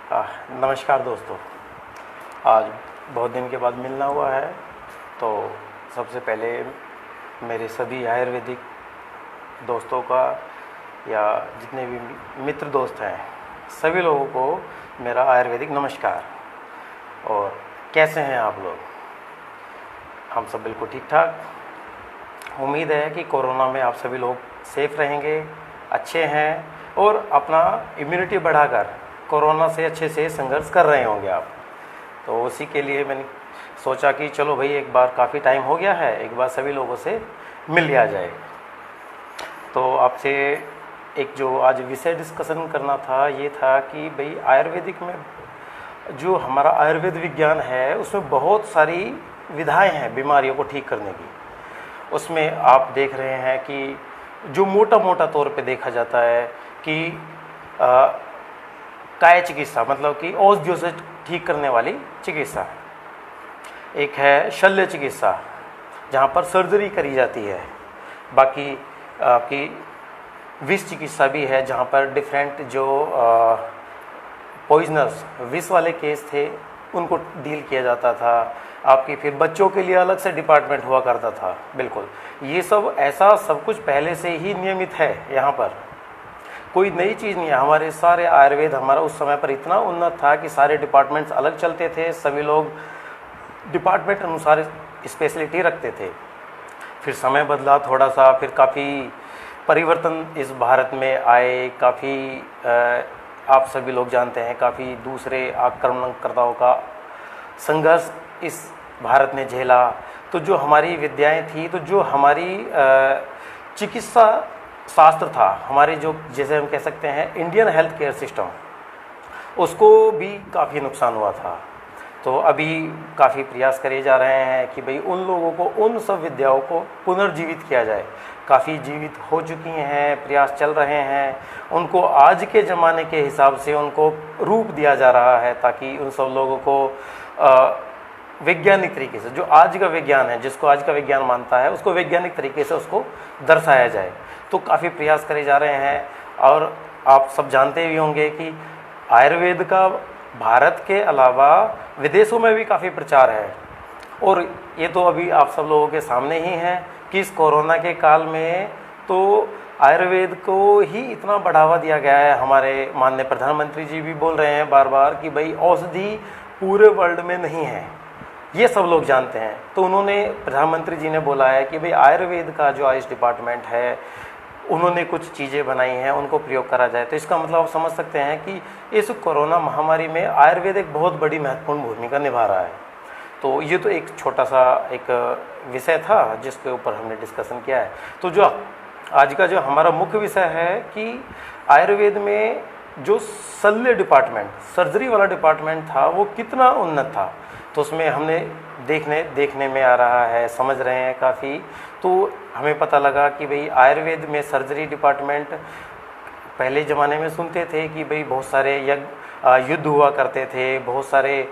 नमस्कार दोस्तों। आज बहुत दिन के बाद मिलना हुआ है, तो सबसे पहले मेरे सभी आयुर्वेदिक दोस्तों का या जितने भी मित्र दोस्त हैं सभी लोगों को मेरा आयुर्वेदिक नमस्कार। और कैसे हैं आप लोग? हम सब बिल्कुल ठीक ठाक। उम्मीद है कि कोरोना में आप सभी लोग सेफ रहेंगे, अच्छे हैं और अपना इम्यूनिटी बढ़ाकर कोरोना से अच्छे से संघर्ष कर रहे होंगे आप। तो उसी के लिए मैंने सोचा कि चलो भाई, एक बार काफ़ी टाइम हो गया है, एक बार सभी लोगों से मिल लिया जाए। तो आपसे एक जो आज विषय डिस्कशन करना था ये था कि भाई आयुर्वेदिक में जो हमारा आयुर्वेद विज्ञान है उसमें बहुत सारी विधाएं हैं बीमारियों को ठीक करने की। उसमें आप देख रहे हैं कि जो मोटा मोटा तौर पे देखा जाता है कि काय चिकित्सा, मतलब कि औषधियों से ठीक करने वाली चिकित्सा। एक है शल्य चिकित्सा जहाँ पर सर्जरी करी जाती है। बाकी आपकी विष चिकित्सा भी है जहाँ पर डिफरेंट जो पॉइजनस विष वाले केस थे उनको डील किया जाता था। आपकी फिर बच्चों के लिए अलग से डिपार्टमेंट हुआ करता था। बिल्कुल ये सब ऐसा सब कुछ पहले से ही नियमित है, यहाँ पर कोई नई चीज़ नहीं है। हमारे सारे आयुर्वेद हमारा उस समय पर इतना उन्नत था कि सारे डिपार्टमेंट्स अलग चलते थे, सभी लोग डिपार्टमेंट अनुसार स्पेशलिटी रखते थे। फिर समय बदला थोड़ा सा, फिर काफ़ी परिवर्तन इस भारत में आए। काफ़ी आप सभी लोग जानते हैं काफ़ी दूसरे आक्रमणकर्ताओं का संघर्ष इस भारत ने झेला। तो जो हमारी विद्याएं थी, तो जो हमारी चिकित्सा शास्त्र था, हमारे जो जैसे हम कह सकते हैं इंडियन हेल्थ केयर सिस्टम, उसको भी काफ़ी नुकसान हुआ था। तो अभी काफ़ी प्रयास करे जा रहे हैं कि भाई उन लोगों को, उन सब विद्याओं को पुनर्जीवित किया जाए। काफ़ी जीवित हो चुकी हैं, प्रयास चल रहे हैं, उनको आज के ज़माने के हिसाब से उनको रूप दिया जा रहा है ताकि उन सब लोगों को वैज्ञानिक तरीके से, जो आज का विज्ञान है, जिसको आज का विज्ञान मानता है, उसको वैज्ञानिक तरीके से उसको दर्शाया जाए। तो काफ़ी प्रयास करे जा रहे हैं। और आप सब जानते भी होंगे कि आयुर्वेद का भारत के अलावा विदेशों में भी काफ़ी प्रचार है। और ये तो अभी आप सब लोगों के सामने ही है कि इस कोरोना के काल में तो आयुर्वेद को ही इतना बढ़ावा दिया गया है। हमारे माननीय प्रधानमंत्री जी भी बोल रहे हैं बार बार कि भाई औषधि पूरे वर्ल्ड में नहीं है, ये सब लोग जानते हैं। तो उन्होंने, प्रधानमंत्री जी ने बोला है कि भाई आयुर्वेद का जो आयुष डिपार्टमेंट है उन्होंने कुछ चीज़ें बनाई हैं, उनको प्रयोग करा जाए। तो इसका मतलब आप समझ सकते हैं कि इस कोरोना महामारी में आयुर्वेद एक बहुत बड़ी महत्वपूर्ण भूमिका निभा रहा है। तो ये तो एक छोटा सा एक विषय था जिसके ऊपर हमने डिस्कशन किया है। तो जो आज का जो हमारा मुख्य विषय है कि आयुर्वेद में जो शल्य डिपार्टमेंट, सर्जरी वाला डिपार्टमेंट था, वो कितना उन्नत था। तो उसमें हमने देखने में आ रहा है, समझ रहे हैं काफ़ी। तो हमें पता लगा कि भाई आयुर्वेद में सर्जरी डिपार्टमेंट, पहले ज़माने में सुनते थे कि भाई बहुत सारे युद्ध हुआ करते थे, बहुत सारे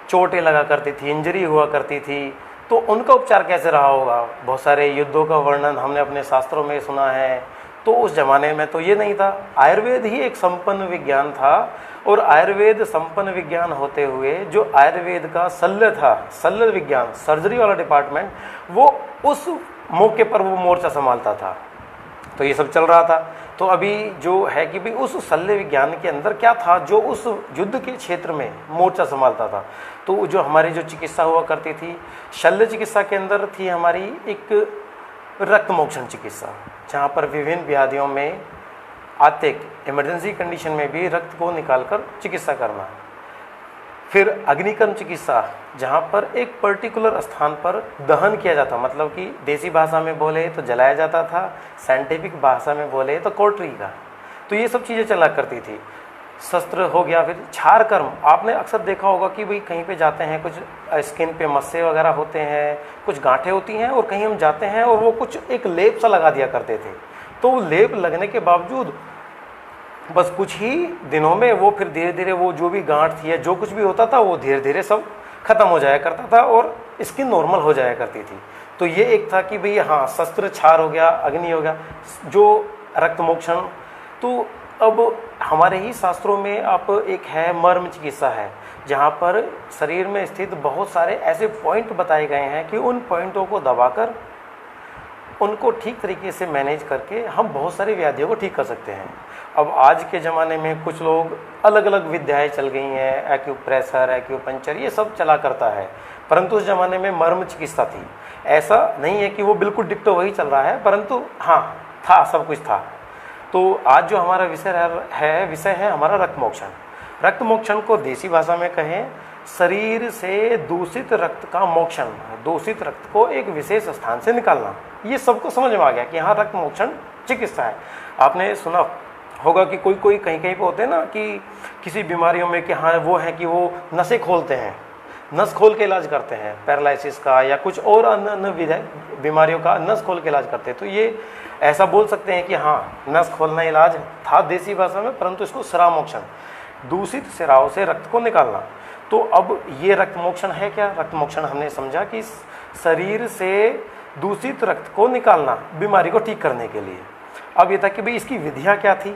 चोटें लगा करती थी, इंजरी हुआ करती थी, तो उनका उपचार कैसे रहा होगा। बहुत सारे युद्धों का वर्णन हमने अपने शास्त्रों में सुना है। तो उस ज़माने में तो ये नहीं था। आयुर्वेद ही एक संपन्न विज्ञान था। और आयुर्वेद संपन्न विज्ञान होते हुए जो आयुर्वेद का शल्य था, शल्य विज्ञान, सर्जरी वाला डिपार्टमेंट, वो उस मौके पर वो मोर्चा संभालता था। तो ये सब चल रहा था। तो अभी जो है कि भाई उस शल्य विज्ञान के अंदर क्या था जो उस युद्ध के क्षेत्र में मोर्चा संभालता था। तो जो हमारी जो चिकित्सा हुआ करती थी, शल्य चिकित्सा के अंदर थी हमारी एक रक्त मोक्षण चिकित्सा, जहाँ पर विभिन्न व्याधियों में आतिक इमरजेंसी कंडीशन में भी रक्त को निकालकर चिकित्सा करना। फिर अग्निकर्म चिकित्सा, जहाँ पर एक पर्टिकुलर स्थान पर दहन किया जाता, मतलब कि देसी भाषा में बोले तो जलाया जाता था, साइंटिफिक भाषा में बोले तो कोटरी का। तो ये सब चीज़ें चला करती थी। शस्त्र हो गया। फिर क्षार कर्म, आपने अक्सर देखा होगा कि भाई कहीं पे जाते हैं, कुछ स्किन पे मस्से वगैरह होते हैं, कुछ गांठें होती हैं, और कहीं हम जाते हैं और वो कुछ एक लेप सा लगा दिया करते थे। तो वो लेप लगने के बावजूद बस कुछ ही दिनों में वो फिर धीरे धीरे वो जो भी गांठ थी या जो कुछ भी होता था वो धीरे धीरे सब खत्म हो जाया करता था और स्किन नॉर्मल हो जाया करती थी। तो ये एक था कि भाई हाँ, शस्त्र क्षार हो गया, अग्नि हो गया, जो रक्त मोक्षण। तो अब हमारे ही शास्त्रों में आप एक है मर्म चिकित्सा है, जहाँ पर शरीर में स्थित बहुत सारे ऐसे पॉइंट बताए गए हैं कि उन पॉइंटों को दबाकर उनको ठीक तरीके से मैनेज करके हम बहुत सारी व्याधियों को ठीक कर सकते हैं। अब आज के ज़माने में कुछ लोग अलग अलग विद्याएं चल गई हैं, एक्यूप्रेशर, एक्यूपंक्चर, ये सब चला करता है, परंतु उस ज़माने में मर्म चिकित्सा थी। ऐसा नहीं है कि वो बिल्कुल डिक्टो वही चल रहा है, परंतु हाँ था, सब कुछ था। तो आज जो हमारा विषय है हमारा रक्त मोक्षण। रक्त मोक्षण को देसी भाषा में कहें, शरीर से दूषित रक्त का मोक्षण, दूषित रक्त को एक विशेष स्थान से निकालना। ये सबको समझ में आ गया कि हाँ रक्त मोक्षण चिकित्सा है। आपने सुना होगा कि कोई कोई कहीं कहीं पे होते हैं ना कि किसी बीमारियों में कि हाँ वो है कि वो नसें खोलते हैं, नस खोल के इलाज करते हैं, पैरालिसिस का या कुछ और अन्य बीमारियों का नस खोल के इलाज करते हैं। तो ये ऐसा बोल सकते हैं कि हाँ नस खोलना इलाज था देसी भाषा में, परंतु इसको सिरा मोक्षण, दूषित सिराओं से रक्त को निकालना। तो अब ये रक्त मोक्षण है क्या? रक्त मोक्षण हमने समझा कि शरीर से दूषित रक्त को निकालना बीमारी को ठीक करने के लिए। अब ये था कि भाई इसकी विधियाँ क्या थी?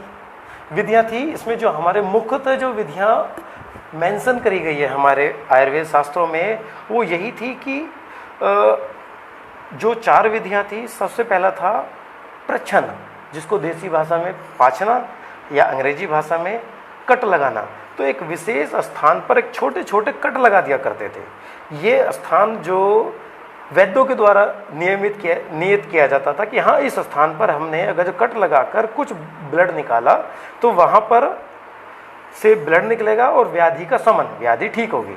विधियाँ थी इसमें जो हमारे मुख्यतः जो विधियाँ मेंशन करी गई है हमारे आयुर्वेद शास्त्रों में, वो यही थी कि जो 4 विधियाँ थी, सबसे पहला था प्रच्छन, जिसको देसी भाषा में पाचना या अंग्रेजी भाषा में कट लगाना। तो एक विशेष स्थान पर एक छोटे छोटे कट लगा दिया करते थे। ये स्थान जो वैद्यों के द्वारा नियत किया जाता था कि हाँ इस स्थान पर हमने अगर जो कट लगाकर कुछ ब्लड निकाला तो वहाँ पर से ब्लड निकलेगा और व्याधि का शमन, व्याधि ठीक होगी।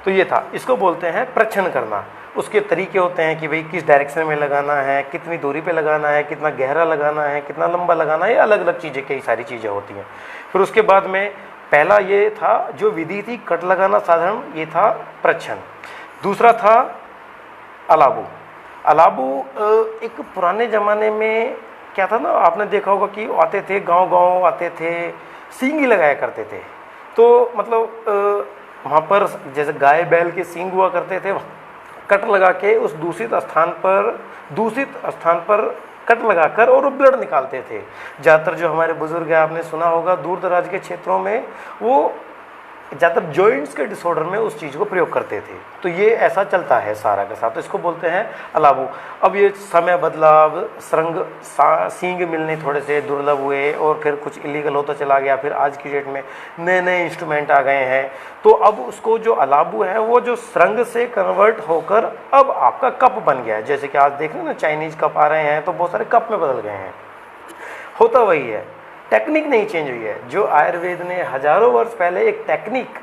तो ये था, इसको बोलते हैं प्रच्छन करना। उसके तरीके होते हैं कि भाई किस डायरेक्शन में लगाना है, कितनी दूरी पे लगाना है, कितना गहरा लगाना है, कितना लंबा लगाना है, ये अलग अलग चीज़ें, कई सारी चीज़ें होती हैं। फिर उसके बाद में पहला ये था जो विधि थी कट लगाना साधारण, ये था प्रच्छन। दूसरा था अलाबू। अलाबू एक पुराने ज़माने में क्या था ना, आपने देखा होगा कि आते थे, गांव आते थे, सींग ही लगाया करते थे। तो मतलब वहाँ पर जैसे गाय बैल के सींग हुआ करते थे, कट लगा के उस दूषित स्थान पर कट लगाकर और ब्लड निकालते थे। ज़्यादातर जो हमारे बुजुर्ग हैं, आपने सुना होगा दूर दराज के क्षेत्रों में वो ज़्यादातर जॉइंट्स के डिसऑर्डर में उस चीज़ को प्रयोग करते थे। तो ये ऐसा चलता है सारा के साथ, तो इसको बोलते हैं अलाबू। अब ये समय बदलाव, सींग मिलने थोड़े से दुर्लभ हुए और फिर कुछ इलीगल होता चला गया। फिर आज की डेट में नए नए इंस्ट्रूमेंट आ गए हैं, तो अब उसको जो अलाबू है वो जो श्रृंग से कन्वर्ट होकर अब आपका कप बन गया है। जैसे कि आज देख रहे हैं ना चाइनीज़ कप आ रहे हैं, तो बहुत सारे कप में बदल गए हैं। होता वही है, टेक्निक नहीं चेंज हुई है। जो आयुर्वेद ने हजारों वर्ष पहले एक टेक्निक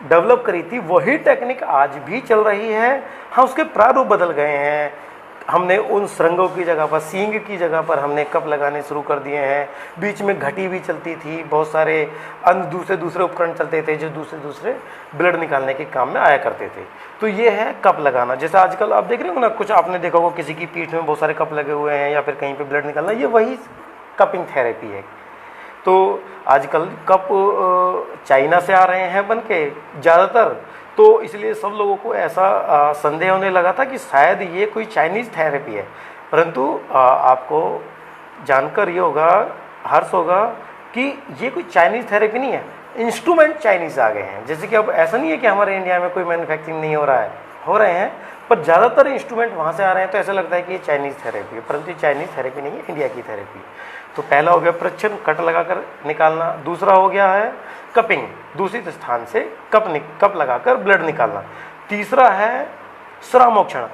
डेवलप करी थी, वही टेक्निक आज भी चल रही है। हाँ, उसके प्रारूप बदल गए हैं। हमने उन श्रृंगों की जगह पर, सींग की जगह पर हमने कप लगाने शुरू कर दिए हैं। बीच में घटी भी चलती थी, बहुत सारे अन्य दूसरे उपकरण चलते थे जो दूसरे ब्लड निकालने के काम में आया करते थे। तो ये है कप लगाना। जैसे आजकल आप देख रहे हो ना, कुछ आपने देखा होगा किसी की पीठ में बहुत सारे कप लगे हुए हैं या फिर कहीं पे ब्लड निकालना, ये वही कपिंग थेरेपी है। तो आजकल कप चाइना से आ रहे हैं बन के ज़्यादातर, तो इसलिए सब लोगों को ऐसा संदेह होने लगा था कि शायद ये कोई चाइनीज़ थेरेपी है। परंतु आपको जानकर ये होगा, हर्ष होगा कि ये कोई चाइनीज़ थेरेपी नहीं है, इंस्ट्रूमेंट चाइनीज़ आ गए हैं। जैसे कि अब ऐसा नहीं है कि हमारे इंडिया में कोई मैन्युफैक्चरिंग नहीं हो रहा है, हो रहे हैं, पर ज़्यादातर इंस्ट्रूमेंट वहाँ से आ रहे हैं, तो ऐसा लगता है कि ये चाइनीज़ थेरेपी है, परंतु चाइनीज़ थेरेपी नहीं है, इंडिया की थेरेपी है। तो पहला हो गया प्रच्छन, कट लगाकर निकालना। दूसरा हो गया है कपिंग, दूषित स्थान से कप लगाकर ब्लड निकालना। तीसरा है श्रामोक्षण,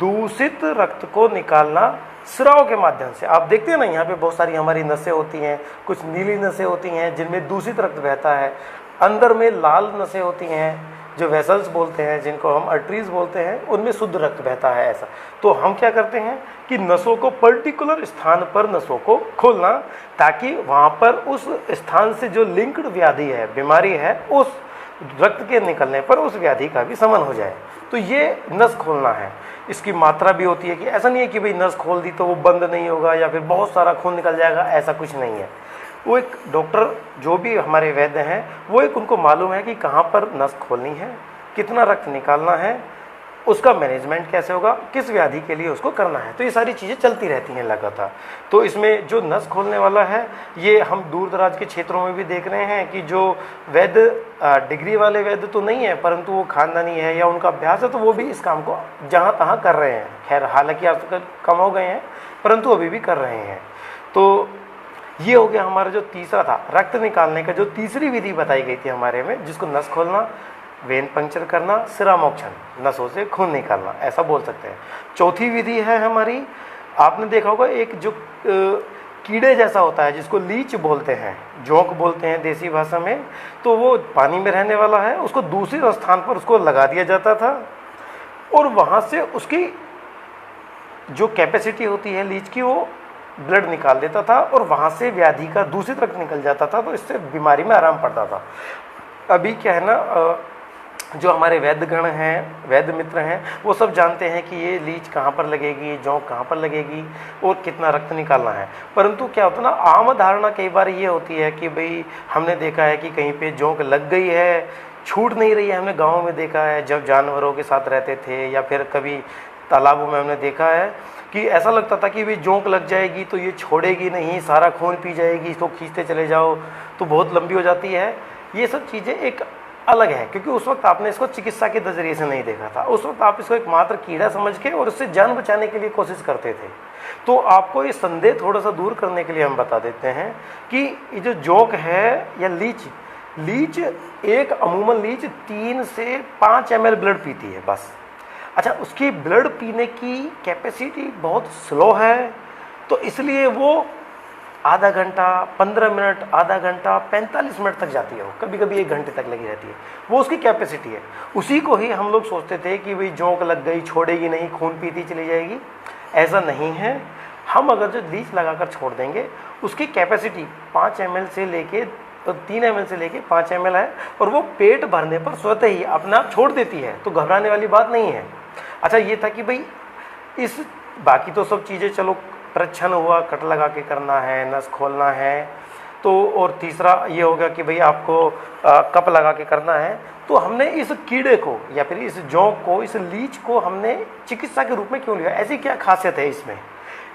दूषित रक्त को निकालना श्राव के माध्यम से। आप देखते हैं ना, यहाँ पे बहुत सारी हमारी नसें होती हैं, कुछ नीली नसें होती हैं जिनमें दूषित रक्त बहता है, अंदर में लाल नसें होती हैं जो वेसल्स बोलते हैं, जिनको हम आर्टरीज बोलते हैं, उनमें शुद्ध रक्त बहता है। ऐसा तो हम क्या करते हैं कि नसों को, पर्टिकुलर स्थान पर नसों को खोलना, ताकि वहाँ पर उस स्थान से जो लिंक्ड व्याधि है, बीमारी है, उस रक्त के निकलने पर उस व्याधि का भी शमन हो जाए। तो ये नस खोलना है। इसकी मात्रा भी होती है कि ऐसा नहीं है कि भाई नस खोल दी तो वो बंद नहीं होगा या फिर बहुत सारा खून निकल जाएगा, ऐसा कुछ नहीं है। वो एक डॉक्टर, जो भी हमारे वैद्य हैं, वो एक उनको मालूम है कि कहाँ पर नस खोलनी है, कितना रक्त निकालना है, उसका मैनेजमेंट कैसे होगा, किस व्याधि के लिए उसको करना है। तो ये सारी चीज़ें चलती रहती हैं लगातार। तो इसमें जो नस खोलने वाला है, ये हम दूर दराज के क्षेत्रों में भी देख रहे हैं कि जो वैद्य डिग्री वाले वैद्य तो नहीं है, परंतु वो खानदानी है या उनका अभ्यास है, तो वो भी इस काम को जहाँ तहाँ कर रहे हैं। खैर हालांकि आज तक कम हो गए हैं, परंतु अभी भी कर रहे हैं। तो ये हो गया हमारा जो तीसरा था, रक्त निकालने का जो तीसरी विधि बताई गई थी हमारे में, जिसको नस खोलना, वेन पंक्चर करना, सिरामोक्षण, नसों से खून निकालना, ऐसा बोल सकते हैं। चौथी विधि है हमारी, आपने देखा होगा एक जो कीड़े जैसा होता है जिसको लीच बोलते हैं, जोंक बोलते हैं देसी भाषा में, तो वो पानी में रहने वाला है, उसको दूसरे स्थान पर उसको लगा दिया जाता था और वहाँ से उसकी जो कैपेसिटी होती है लीच की, वो ब्लड निकाल देता था और वहाँ से व्याधि का दूषित रक्त निकल जाता था, तो इससे बीमारी में आराम पड़ता था। अभी क्या है ना, जो हमारे वैद्यगण हैं, वैद्य मित्र हैं, वो सब जानते हैं कि ये लीच कहाँ पर लगेगी, जोंक कहाँ पर लगेगी और कितना रक्त निकालना है। परंतु क्या होता है ना, आम धारणा कई बार ये होती है कि भाई हमने देखा है कि कहीं पे जोंक लग गई है, छूट नहीं रही है। हमने गाँव में देखा है जब जानवरों के साथ रहते थे, या फिर कभी तालाबों में हमने देखा है कि ऐसा लगता था कि भाई जोंक लग जाएगी तो ये छोड़ेगी नहीं, सारा खून पी जाएगी, इसको खींचते चले जाओ तो बहुत लंबी हो जाती है। ये सब चीज़ें एक अलग है, क्योंकि उस वक्त आपने इसको चिकित्सा के नज़रिए से नहीं देखा था। उस वक्त आप इसको एक मात्र कीड़ा समझ के और उससे जान बचाने के लिए कोशिश करते थे। तो आपको ये संदेह थोड़ा सा दूर करने के लिए हम बता देते हैं कि ये जो जोंक है या लीच एक अमूमन लीच 3 से 5 ml ब्लड पीती है बस। अच्छा, उसकी ब्लड पीने की कैपेसिटी बहुत स्लो है, तो इसलिए वो आधा घंटा, 15 मिनट, आधा घंटा, 45 मिनट तक जाती है, वो कभी कभी 1 घंटे तक लगी रहती है। वो उसकी कैपेसिटी है। उसी को ही हम लोग सोचते थे कि भाई जोंक लग गई, छोड़ेगी नहीं, खून पीती चली जाएगी। ऐसा नहीं है। हम अगर जो लीच लगाकर छोड़ देंगे, उसकी कैपेसिटी 5 ml से लेके 3 ml से लेके 5 ml है, और वो पेट भरने पर स्वतः ही अपने आप छोड़ देती है, तो घबराने वाली बात नहीं है। अच्छा, ये था कि भाई इस बाकी तो सब चीज़ें चलो, परीक्षण हुआ, कट लगा के करना है, नस खोलना है, तो और तीसरा ये होगा कि भाई आपको कप लगा के करना है। तो हमने इस कीड़े को या फिर इस जोंक को, इस लीच को हमने चिकित्सा के रूप में क्यों लिया? ऐसी क्या खासियत है इसमें?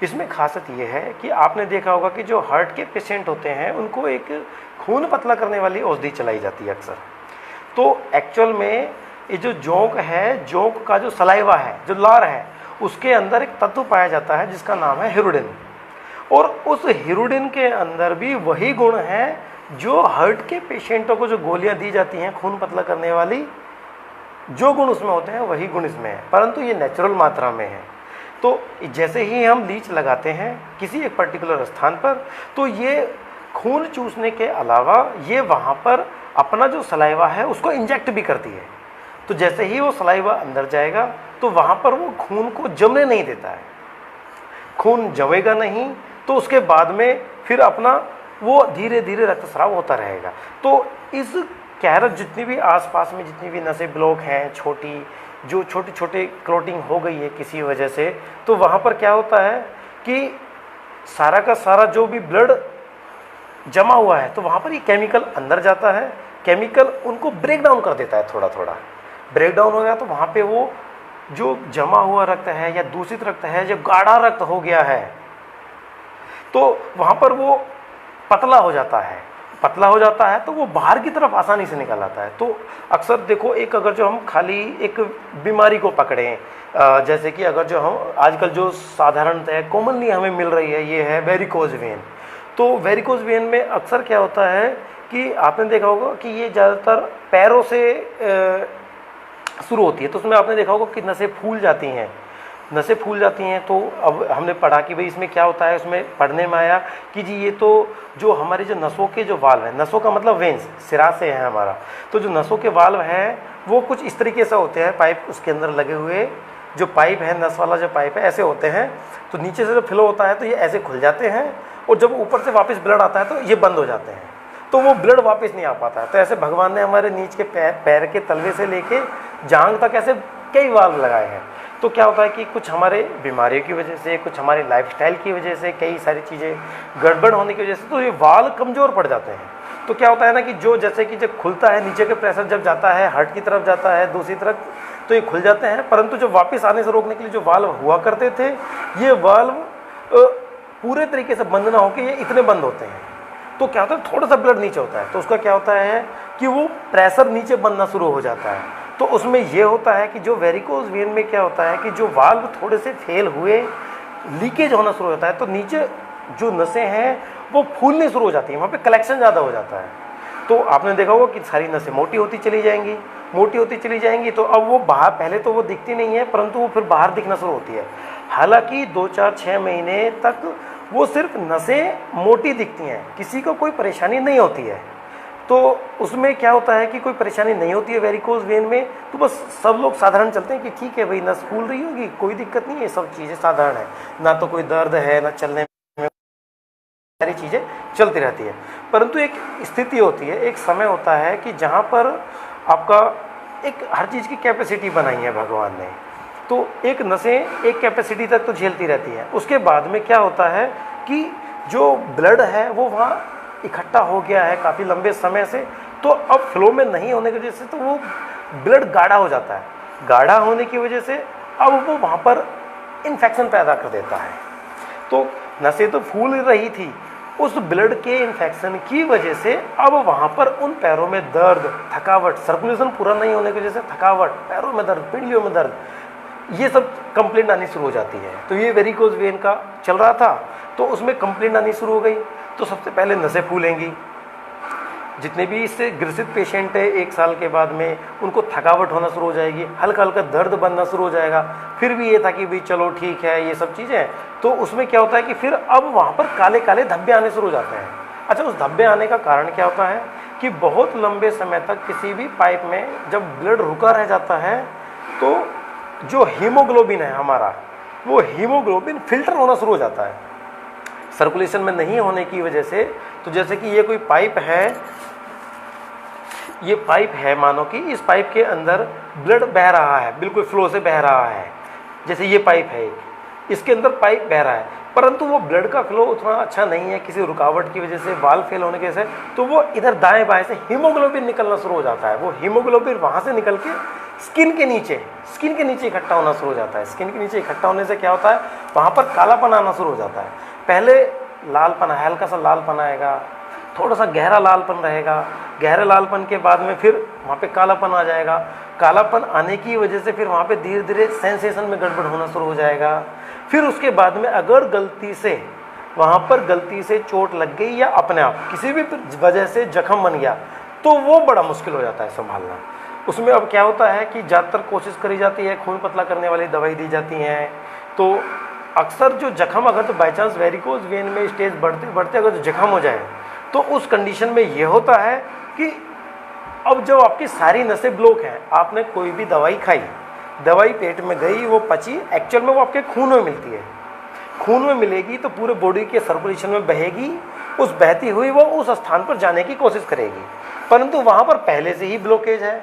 इसमें खासियत ये है कि आपने देखा होगा कि जो हार्ट के पेशेंट होते हैं उनको एक खून पतला करने वाली औषधि चलाई जाती है अक्सर। तो एक्चुअल में ये जो जोंक है, जोंक का जो सलाइवा है, जो लार है, उसके अंदर एक तत्व पाया जाता है जिसका नाम है हिरुडिन। और उस हिरुडिन के अंदर भी वही गुण है जो हार्ट के पेशेंटों को जो गोलियां दी जाती हैं खून पतला करने वाली, जो गुण उसमें होते हैं वही गुण इसमें है, परंतु ये नेचुरल मात्रा में है। तो जैसे ही हम लीच लगाते हैं किसी एक पर्टिकुलर स्थान पर, तो ये खून चूसने के अलावा ये वहाँ पर अपना जो सलाइवा है उसको इंजेक्ट भी करती है। तो जैसे ही वो सलाइवा अंदर जाएगा तो वहाँ पर वो खून को जमने नहीं देता है, खून जमेगा नहीं, तो उसके बाद में फिर अपना वो धीरे धीरे रक्तस्राव होता रहेगा। तो इस कैरज जितनी भी आसपास में जितनी भी नसें ब्लॉक हैं, जो छोटे छोटे क्लॉटिंग हो गई है किसी वजह से, तो वहाँ पर क्या होता है कि सारा का सारा जो भी ब्लड जमा हुआ है, तो वहाँ पर ये केमिकल अंदर जाता है, केमिकल उनको ब्रेक डाउन कर देता है, थोड़ा थोड़ा ब्रेक डाउन हो गया, तो वहाँ पे वो जो जमा हुआ रक्त है या दूषित रक्त है, जो गाढ़ा रक्त हो गया है, तो वहाँ पर वो पतला हो जाता है। पतला हो जाता है तो वो बाहर की तरफ आसानी से निकल आता है। तो अक्सर देखो, एक अगर जो हम खाली एक बीमारी को पकड़ें, जैसे कि अगर जो हम आजकल जो साधारणतः कॉमनली हमें मिल रही है, ये है वेरिकोज वेन। तो वेरिकोज वेन में अक्सर क्या होता है कि आपने देखा होगा कि ये ज़्यादातर पैरों से शुरू होती है। तो उसमें आपने देखा होगा कि नसें फूल जाती हैं, नसें फूल जाती हैं। तो अब हमने पढ़ा कि भाई इसमें क्या होता है, उसमें पढ़ने में आया कि जी ये तो जो हमारी जो नसों के जो वाल्व है, नसों का मतलब वेंस, सिरा से है हमारा, तो जो नसों के वाल्व हैं वो कुछ इस तरीके से होते हैं, पाइप उसके अंदर लगे हुए जो पाइप है, नस वाला जो पाइप है, ऐसे होते हैं। तो नीचे से जो फ्लो होता है तो ये ऐसे खुल जाते हैं, और जब ऊपर से वापस ब्लड आता है तो ये बंद हो जाते हैं, तो वो ब्लड वापस नहीं आ पाता है। तो ऐसे भगवान ने हमारे नीच के पैर के तलवे से लेके जांघ तक ऐसे कई वाल्व लगाए हैं। तो क्या होता है कि कुछ हमारे बीमारियों की वजह से, कुछ हमारे लाइफस्टाइल की वजह से, कई सारी चीज़ें गड़बड़ होने की वजह से तो ये वाल्व कमज़ोर पड़ जाते हैं। तो क्या होता है ना कि जो जैसे कि जब खुलता है, नीचे के प्रेशर जब जाता है हार्ट की तरफ जाता है दूसरी तरफ, तो ये खुल जाते हैं, परंतु जो वापस आने से रोकने के लिए जो वाल्व हुआ करते थे, ये वाल्व पूरे तरीके से बंद ना होकर ये इतने बंद होते हैं। तो क्या होता है, थोड़ा सा ब्लड नीचे होता है तो उसका क्या होता है कि वो प्रेशर नीचे बनना शुरू हो जाता है। तो उसमें ये होता है कि जो वेरिकोज वेन में क्या होता है कि जो वाल्व थोड़े से फेल हुए, लीकेज होना शुरू होता है, तो नीचे जो नसें हैं वो फूलने शुरू हो जाती हैं, वहाँ पे कलेक्शन ज़्यादा हो जाता है। तो आपने देखा होगा कि सारी नसें मोटी होती चली जाएंगी, मोटी होती चली जाएंगी, तो अब वो बाहर, पहले तो वो दिखती नहीं है, परंतु वो फिर बाहर दिखना शुरू होती है। हालांकि 2, 4, 6 महीने तक वो सिर्फ नसें मोटी दिखती हैं, किसी को कोई परेशानी नहीं होती है। तो उसमें क्या होता है कि कोई परेशानी नहीं होती है वेरिकोज वेन में, तो बस सब लोग साधारण चलते हैं कि ठीक है भाई, नस फूल रही होगी, कोई दिक्कत नहीं है, सब चीज़ें साधारण है, ना तो कोई दर्द है, ना चलने में, सारी चीज़ें चलती रहती है। परंतु एक स्थिति होती है, एक समय होता है कि जहाँ पर आपका एक हर चीज़ की कैपेसिटी बनाई है भगवान ने, तो एक नसें एक कैपेसिटी तक तो झेलती रहती है। उसके बाद में क्या होता है कि जो ब्लड है वो वहाँ इकट्ठा हो गया है काफ़ी लंबे समय से, तो अब फ्लो में नहीं होने की वजह से तो वो ब्लड गाढ़ा हो जाता है। गाढ़ा होने की वजह से अब वो वहाँ पर इन्फेक्शन पैदा कर देता है। तो नसें तो फूल रही थी, उस ब्लड के इन्फेक्शन की वजह से अब वहाँ पर उन पैरों में दर्द, थकावट, सर्कुलेशन पूरा नहीं होने की वजह से थकावट, पैरों में दर्द, पिंडलियों में दर्द, ये सब कंप्लेंट आनी शुरू हो जाती है। तो ये वेरिकोज वेन का चल रहा था, तो उसमें कंप्लेंट आनी शुरू हो गई। तो सबसे पहले नसें फूलेंगी, जितने भी इससे ग्रसित पेशेंट है 1 साल के बाद में उनको थकावट होना शुरू हो जाएगी, हल्का हल्का दर्द बनना शुरू हो जाएगा। फिर भी ये था कि भाई चलो ठीक है, ये सब चीज़ें, तो उसमें क्या होता है कि फिर अब वहाँ पर काले काले धब्बे आने शुरू हो जाते हैं। अच्छा, उस धब्बे आने का कारण क्या होता है कि बहुत लंबे समय तक किसी भी पाइप में जब ब्लड रुका रह जाता है, तो जो हीमोग्लोबिन है हमारा, वो हीमोग्लोबिन फिल्टर होना शुरू हो जाता है सर्कुलेशन में नहीं होने की वजह से। तो जैसे कि ये कोई पाइप है, ये पाइप है, मानो कि इस पाइप के अंदर ब्लड बह रहा है, बिल्कुल फ्लो से बह रहा है, जैसे ये पाइप है, इसके अंदर पाइप बह रहा है, परंतु वो ब्लड का फ्लो उतना अच्छा नहीं है किसी रुकावट की वजह से, वाल्व फेल होने की वजह से, तो वो इधर दाएं बाएं से हीमोग्लोबिन निकलना शुरू हो जाता है। वो हीमोग्लोबिन वहाँ से निकल के स्किन के नीचे इकट्ठा होना शुरू हो जाता है। स्किन के नीचे इकट्ठा होने से क्या होता है, वहाँ पर कालापन आना शुरू हो जाता है। पहले लालपन, हल्का सा लालपन आएगा, थोड़ा सा गहरा लालपन रहेगा, गहरे लालपन के बाद में फिर वहाँ पे कालापन आ जाएगा। कालापन आने की वजह से फिर वहाँ पे धीरे धीरे सेंसेशन में गड़बड़ होना शुरू हो जाएगा। फिर उसके बाद में अगर वहाँ पर गलती से चोट लग गई या अपने आप किसी भी वजह से जख्म बन गया, तो वो बड़ा मुश्किल हो जाता है संभालना। उसमें अब क्या होता है कि ज़्यादातर कोशिश करी जाती है, खून पतला करने वाली दवाई दी जाती हैं। तो अक्सर जो जख्म, अगर तो बाई चांस वेरिकोज वेन में स्टेज बढ़ते बढ़ते अगर जो जख्म हो जाए, तो उस कंडीशन में ये होता है कि अब जब आपकी सारी नसें ब्लॉक हैं, आपने कोई भी दवाई खाई, दवाई पेट में गई, वो पची, एक्चुअल में वो आपके खून में मिलती है, खून में मिलेगी तो पूरे बॉडी के सर्कुलेशन में बहेगी, उस बहती हुई वो उस स्थान पर जाने की कोशिश करेगी, परंतु वहाँ पर पहले से ही ब्लॉकेज है,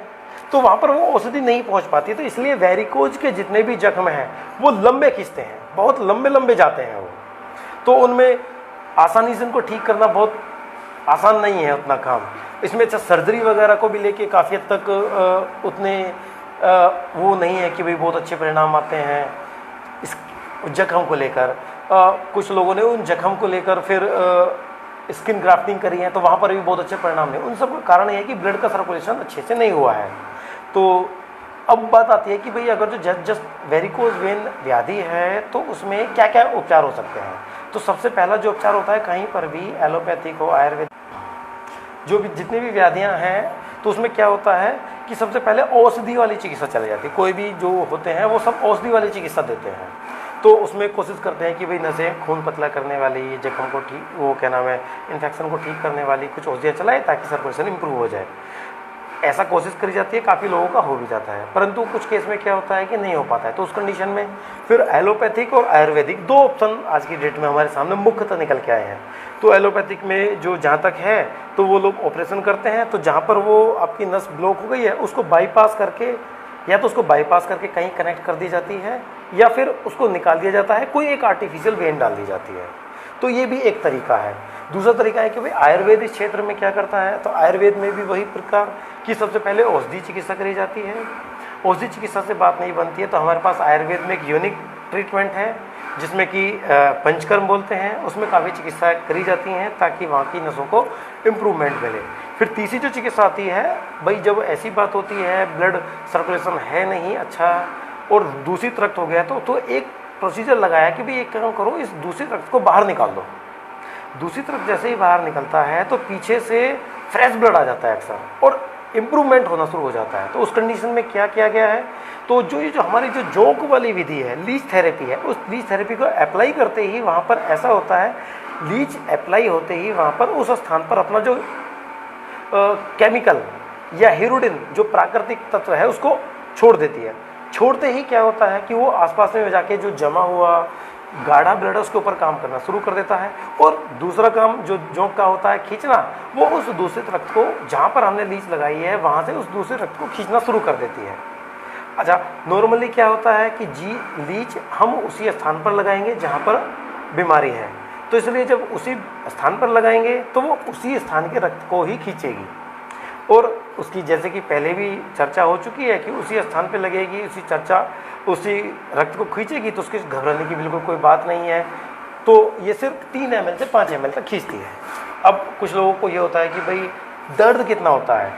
तो वहाँ पर वो औषधि नहीं पहुँच पाती। तो इसलिए वेरिकोज के जितने भी जख्म हैं वो लंबे खींचते हैं, बहुत लंबे लंबे जाते हैं वो, तो उनमें आसानी से उनको ठीक करना बहुत आसान नहीं है उतना काम। इसमें अच्छा सर्जरी वगैरह को भी लेके काफ़ी हद तक उतने वो नहीं है कि भाई बहुत अच्छे परिणाम आते हैं इस जख्म को लेकर। कुछ लोगों ने उन जख्म को लेकर फिर स्किन ग्राफ्टिंग करी है, तो वहाँ पर भी बहुत अच्छे परिणाम है। उन सब का कारण ये है कि ब्लड का सर्कुलेशन अच्छे से नहीं हुआ है। तो अब बात आती है कि भाई अगर जो जस्ट वेरिकोज वेन व्याधि है तो उसमें क्या क्या उपचार हो सकते हैं। तो सबसे पहला जो उपचार होता है, कहीं पर भी एलोपैथिक हो, आयुर्वेद, जो भी जितनी भी व्याधियां हैं, तो उसमें क्या होता है कि सबसे पहले औषधि वाली चिकित्सा चली जाती है। कोई भी जो होते हैं वो सब औषधि वाली चिकित्सा देते हैं। तो उसमें कोशिश करते हैं कि भाई नसें खून पतला करने वाली, जख्म को ठीक, वो क्या नाम है, इन्फेक्शन को ठीक करने वाली कुछ औषधियाँ चलाए ताकि सर्कुलेशन इंप्रूव हो जाए। ऐसा कोशिश करी जाती है, काफ़ी लोगों का हो भी जाता है, परंतु कुछ केस में क्या होता है कि नहीं हो पाता है। तो उस कंडीशन में फिर एलोपैथिक और आयुर्वेदिक दो ऑप्शन आज की डेट में हमारे सामने मुख्यतः निकल के आए हैं। तो एलोपैथिक में जो जहाँ तक है तो वो लोग ऑपरेशन करते हैं, तो जहाँ पर वो आपकी नस ब्लॉक हो गई है उसको बाईपास करके, या तो उसको बाईपास करके कहीं कनेक्ट कर दी जाती है, या फिर उसको निकाल दिया जाता है, कोई एक आर्टिफिशियल वेन डाल दी जाती है। तो ये भी एक तरीका है। दूसरा तरीका है कि भाई आयुर्वेद इस क्षेत्र में क्या करता है, तो आयुर्वेद में भी वही प्रकार की सबसे पहले औषधि चिकित्सा करी जाती है। औषधि चिकित्सा से बात नहीं बनती है, तो हमारे पास आयुर्वेद में एक यूनिक ट्रीटमेंट है जिसमें कि पंचकर्म बोलते हैं, उसमें काफ़ी चिकित्सा करी जाती हैं ताकि वहाँ की नसों को इम्प्रूवमेंट मिले। फिर तीसरी जो चिकित्सा आती है भाई, जब ऐसी बात होती है ब्लड सर्कुलेशन है नहीं अच्छा और दूषित रक्त हो गया तो एक प्रोसीजर लगाया कि भाई एक काम करो, इस दूषित रक्त को बाहर निकाल दो। दूषित रक्त जैसे ही बाहर निकलता है तो पीछे से फ्रेश ब्लड आ जाता है अक्सर और इम्प्रूवमेंट होना शुरू हो जाता है। तो उस कंडीशन में क्या किया गया है, तो जो हमारी जो जोंक वाली विधि है, लीच थेरेपी है, उस लीच थेरेपी को अप्लाई करते ही वहाँ पर ऐसा होता है, लीच अप्लाई होते ही वहाँ पर उस स्थान पर अपना जो केमिकल या हीरोडिन जो प्राकृतिक तत्व है उसको छोड़ देती है। छोड़ते ही क्या होता है कि वो आसपास में जाके जो जमा हुआ गाढ़ा ब्लड है उसके ऊपर काम करना शुरू कर देता है। और दूसरा काम जो जोंक का होता है खींचना, वो उस दूषित रक्त को जहाँ पर हमने लीच लगाई है वहाँ से उस दूसरे रक्त को खींचना शुरू कर देती है। अच्छा, नॉर्मली क्या होता है कि लीच हम उसी स्थान पर लगाएंगे जहाँ पर बीमारी है, तो इसलिए जब उसी स्थान पर लगाएंगे तो वो उसी स्थान के रक्त को ही खींचेगी। और उसकी जैसे कि पहले भी चर्चा हो चुकी है कि उसी स्थान पे लगेगी, उसी रक्त को खींचेगी, तो उसके घबराने की बिल्कुल कोई बात नहीं है। तो ये सिर्फ 3 ml से 5 ml तक खींचती है। अब कुछ लोगों को ये होता है कि भाई दर्द कितना होता है,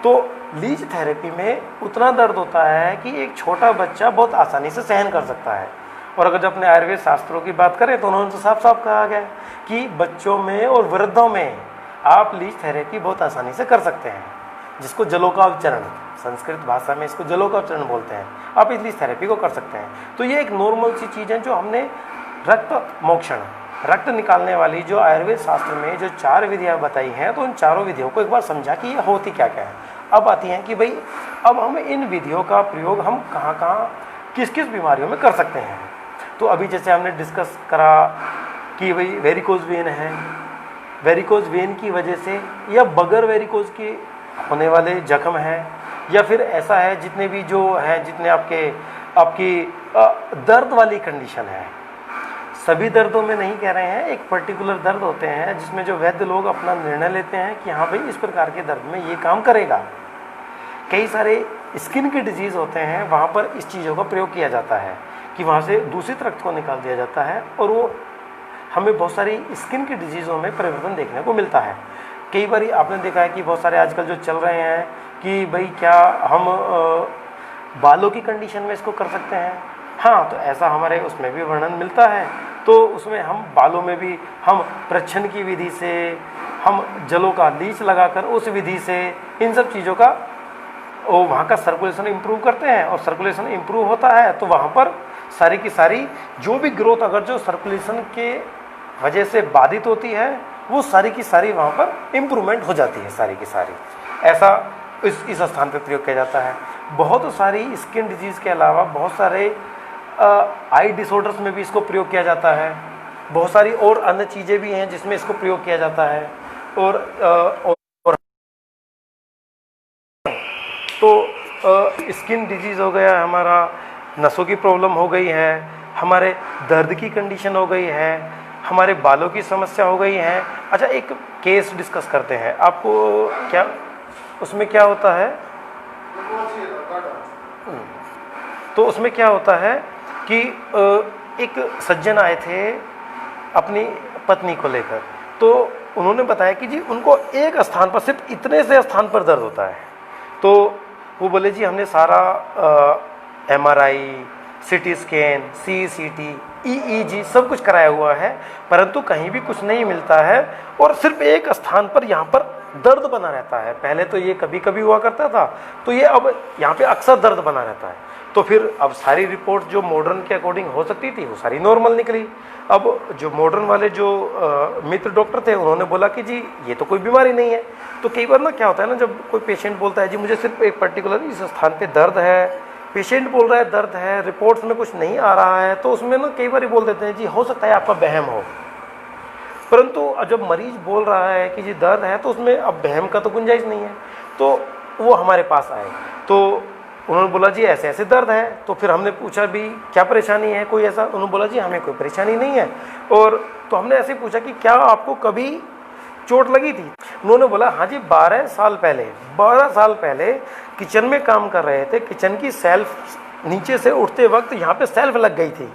तो लीच थेरेपी में उतना दर्द होता है कि एक छोटा बच्चा बहुत आसानी से सहन कर सकता है। और अगर जब अपने आयुर्वेद शास्त्रों की बात करें तो उन्होंने तो साफ साफ कहा गया कि बच्चों में और वृद्धों में आप लीच थेरेपी बहुत आसानी से कर सकते हैं, जिसको जलोकावचरण, संस्कृत भाषा में इसको जलोकावचरण बोलते हैं। आप इस लीच थेरेपी को कर सकते हैं। तो ये एक नॉर्मल सी चीज़ है जो हमने रक्त मोक्षण, रक्त निकालने वाली जो आयुर्वेद शास्त्र में जो 4 विधियाँ बताई हैं, तो उन चारों विधियों को एक बार समझा कि ये होती क्या क्या है। अब आती हैं कि भाई अब हम इन विधियों का प्रयोग हम कहाँ कहाँ किस किस बीमारियों में कर सकते हैं। तो अभी जैसे हमने डिस्कस करा कि भाई वेरिकोज वेन है, वेरिकोज वेन की वजह से या बगैर वेरिकोज के होने वाले जख्म है, या फिर ऐसा है जितने भी जो है जितने आपकी दर्द वाली कंडीशन है, सभी दर्दों में नहीं कह रहे हैं, एक पर्टिकुलर दर्द होते हैं जिसमें जो वैद्य लोग अपना निर्णय लेते हैं कि हाँ भाई इस प्रकार के दर्द में ये काम करेगा। कई सारे स्किन के डिजीज़ होते हैं, वहाँ पर इस चीज़ों का प्रयोग किया जाता है कि वहाँ से दूषित रक्त को निकाल दिया जाता है और वो हमें बहुत सारी स्किन की डिजीज़ों में परिवर्तन देखने को मिलता है। कई बार आपने देखा है कि बहुत सारे आजकल जो चल रहे हैं कि भाई क्या हम बालों की कंडीशन में इसको कर सकते हैं। हाँ, तो ऐसा हमारे उसमें भी वर्णन मिलता है। तो उसमें हम बालों में भी हम प्रच्छन्न की विधि से, हम जलों का लीच लगाकर उस विधि से इन सब चीज़ों का वहाँ का सर्कुलेशन इम्प्रूव करते हैं। और सर्कुलेशन इम्प्रूव होता है तो वहाँ पर सारी की सारी जो भी ग्रोथ अगर जो सर्कुलेशन के वजह से बाधित होती है वो सारी की सारी वहाँ पर इम्प्रूवमेंट हो जाती है सारी की सारी। ऐसा इस स्थान पर प्रयोग किया जाता है। बहुत सारी स्किन डिजीज़ के अलावा बहुत सारे आई डिसऑर्डर्स में भी इसको प्रयोग किया जाता है। बहुत सारी और अन्य चीज़ें भी हैं जिसमें इसको प्रयोग किया जाता है। और तो स्किन डिजीज़ हो गया हमारा, नसों की प्रॉब्लम हो गई है, हमारे दर्द की कंडीशन हो गई है, हमारे बालों की समस्या हो गई है। अच्छा, एक केस डिस्कस करते हैं। आपको क्या उसमें क्या होता है, तो उसमें क्या होता है कि एक सज्जन आए थे अपनी पत्नी को लेकर, तो उन्होंने बताया कि जी उनको एक स्थान पर, सिर्फ इतने से स्थान पर दर्द होता है। तो वो बोले जी हमने सारा MRI, CT scan, CCT, EEG सब कुछ कराया हुआ है, परंतु कहीं भी कुछ नहीं मिलता है और सिर्फ एक स्थान पर यहाँ पर दर्द बना रहता है। पहले तो ये कभी कभी हुआ करता था, तो ये अब यहाँ पे अक्सर दर्द बना रहता है। तो फिर अब सारी रिपोर्ट जो मॉडर्न के अकॉर्डिंग हो सकती थी वो सारी नॉर्मल निकली। अब जो मॉडर्न वाले जो मित्र डॉक्टर थे उन्होंने बोला कि जी ये तो कोई बीमारी नहीं है। तो कई बार ना क्या होता है ना, जब कोई पेशेंट बोलता है जी मुझे सिर्फ एक पर्टिकुलर इस स्थान पे दर्द है, पेशेंट बोल रहा है दर्द है, रिपोर्ट्स में कुछ नहीं आ रहा है, तो उसमें ना कई बार बोल देते हैं जी हो सकता है आपका वहम हो। परंतु जब मरीज बोल रहा है कि जी दर्द है तो उसमें अब वहम का तो गुंजाइश नहीं है। तो वो हमारे पास आए तो उन्होंने बोला जी ऐसे ऐसे दर्द है। तो फिर हमने पूछा भी क्या परेशानी है कोई ऐसा, उन्होंने बोला जी हमें कोई परेशानी नहीं है। और तो हमने ऐसे पूछा कि क्या आपको कभी चोट लगी थी? उन्होंने बोला हाँ जी 12 साल पहले किचन में काम कर रहे थे, किचन की सेल्फ नीचे से उठते वक्त यहाँ पे सेल्फ लग गई थी।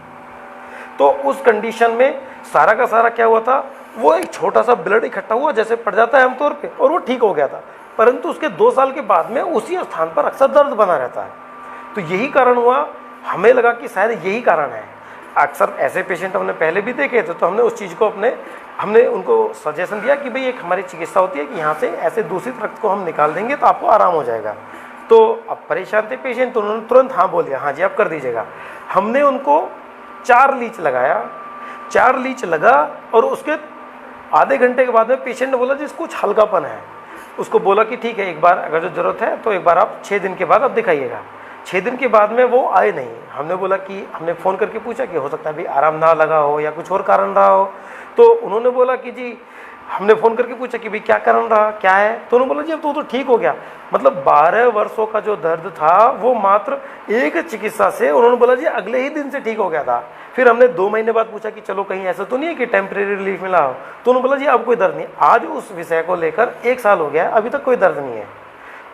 तो उस कंडीशन में सारा का सारा क्या हुआ था, वो एक छोटा सा ब्लड इकट्ठा हुआ जैसे पड़ जाता है आमतौर पे, और वो ठीक हो गया था। परंतु उसके 2 साल के बाद में उसी स्थान पर अक्सर दर्द बना रहता है। तो यही कारण हुआ, हमें लगा कि शायद यही कारण है। अक्सर ऐसे पेशेंट हमने पहले भी देखे थे, तो हमने उस चीज़ को हमने उनको सजेशन दिया कि भाई एक हमारी चिकित्सा होती है कि यहाँ से ऐसे दूषित रक्त को हम निकाल देंगे तो आपको आराम हो जाएगा। तो अब परेशान थे पेशेंट, तो उन्होंने तुरंत हाँ बोल दिया, हाँ जी आप कर दीजिएगा। हमने उनको 4 लीच लगाया, 4 लीच लगा, और उसके आधे घंटे के बाद में पेशेंट ने बोला जी कुछ हल्कापन है। उसको बोला कि ठीक है, एक बार अगर जो ज़रूरत है तो एक बार आप 6 दिन के बाद आप दिखाइएगा। 6 दिन के बाद में वो आए नहीं। हमने बोला कि हमने फ़ोन करके पूछा कि हो सकता है भी आराम ना लगा हो या कुछ और कारण रहा हो। तो उन्होंने बोला कि जी, हमने फ़ोन करके पूछा कि भाई क्या कारण रहा, क्या है? तो उन्होंने बोला जी अब तो ठीक हो गया। मतलब 12 वर्षों का जो दर्द था वो मात्र एक चिकित्सा से, उन्होंने बोला जी अगले ही दिन से ठीक हो गया था। फिर हमने 2 महीने बाद पूछा कि चलो कहीं ऐसा तो नहीं है कि टेम्परेरी रिलीफ मिला हो? तो उन्होंने बोला जी अब कोई दर्द नहीं। आज उस विषय को लेकर 1 साल हो गया, अभी तक कोई दर्द नहीं है।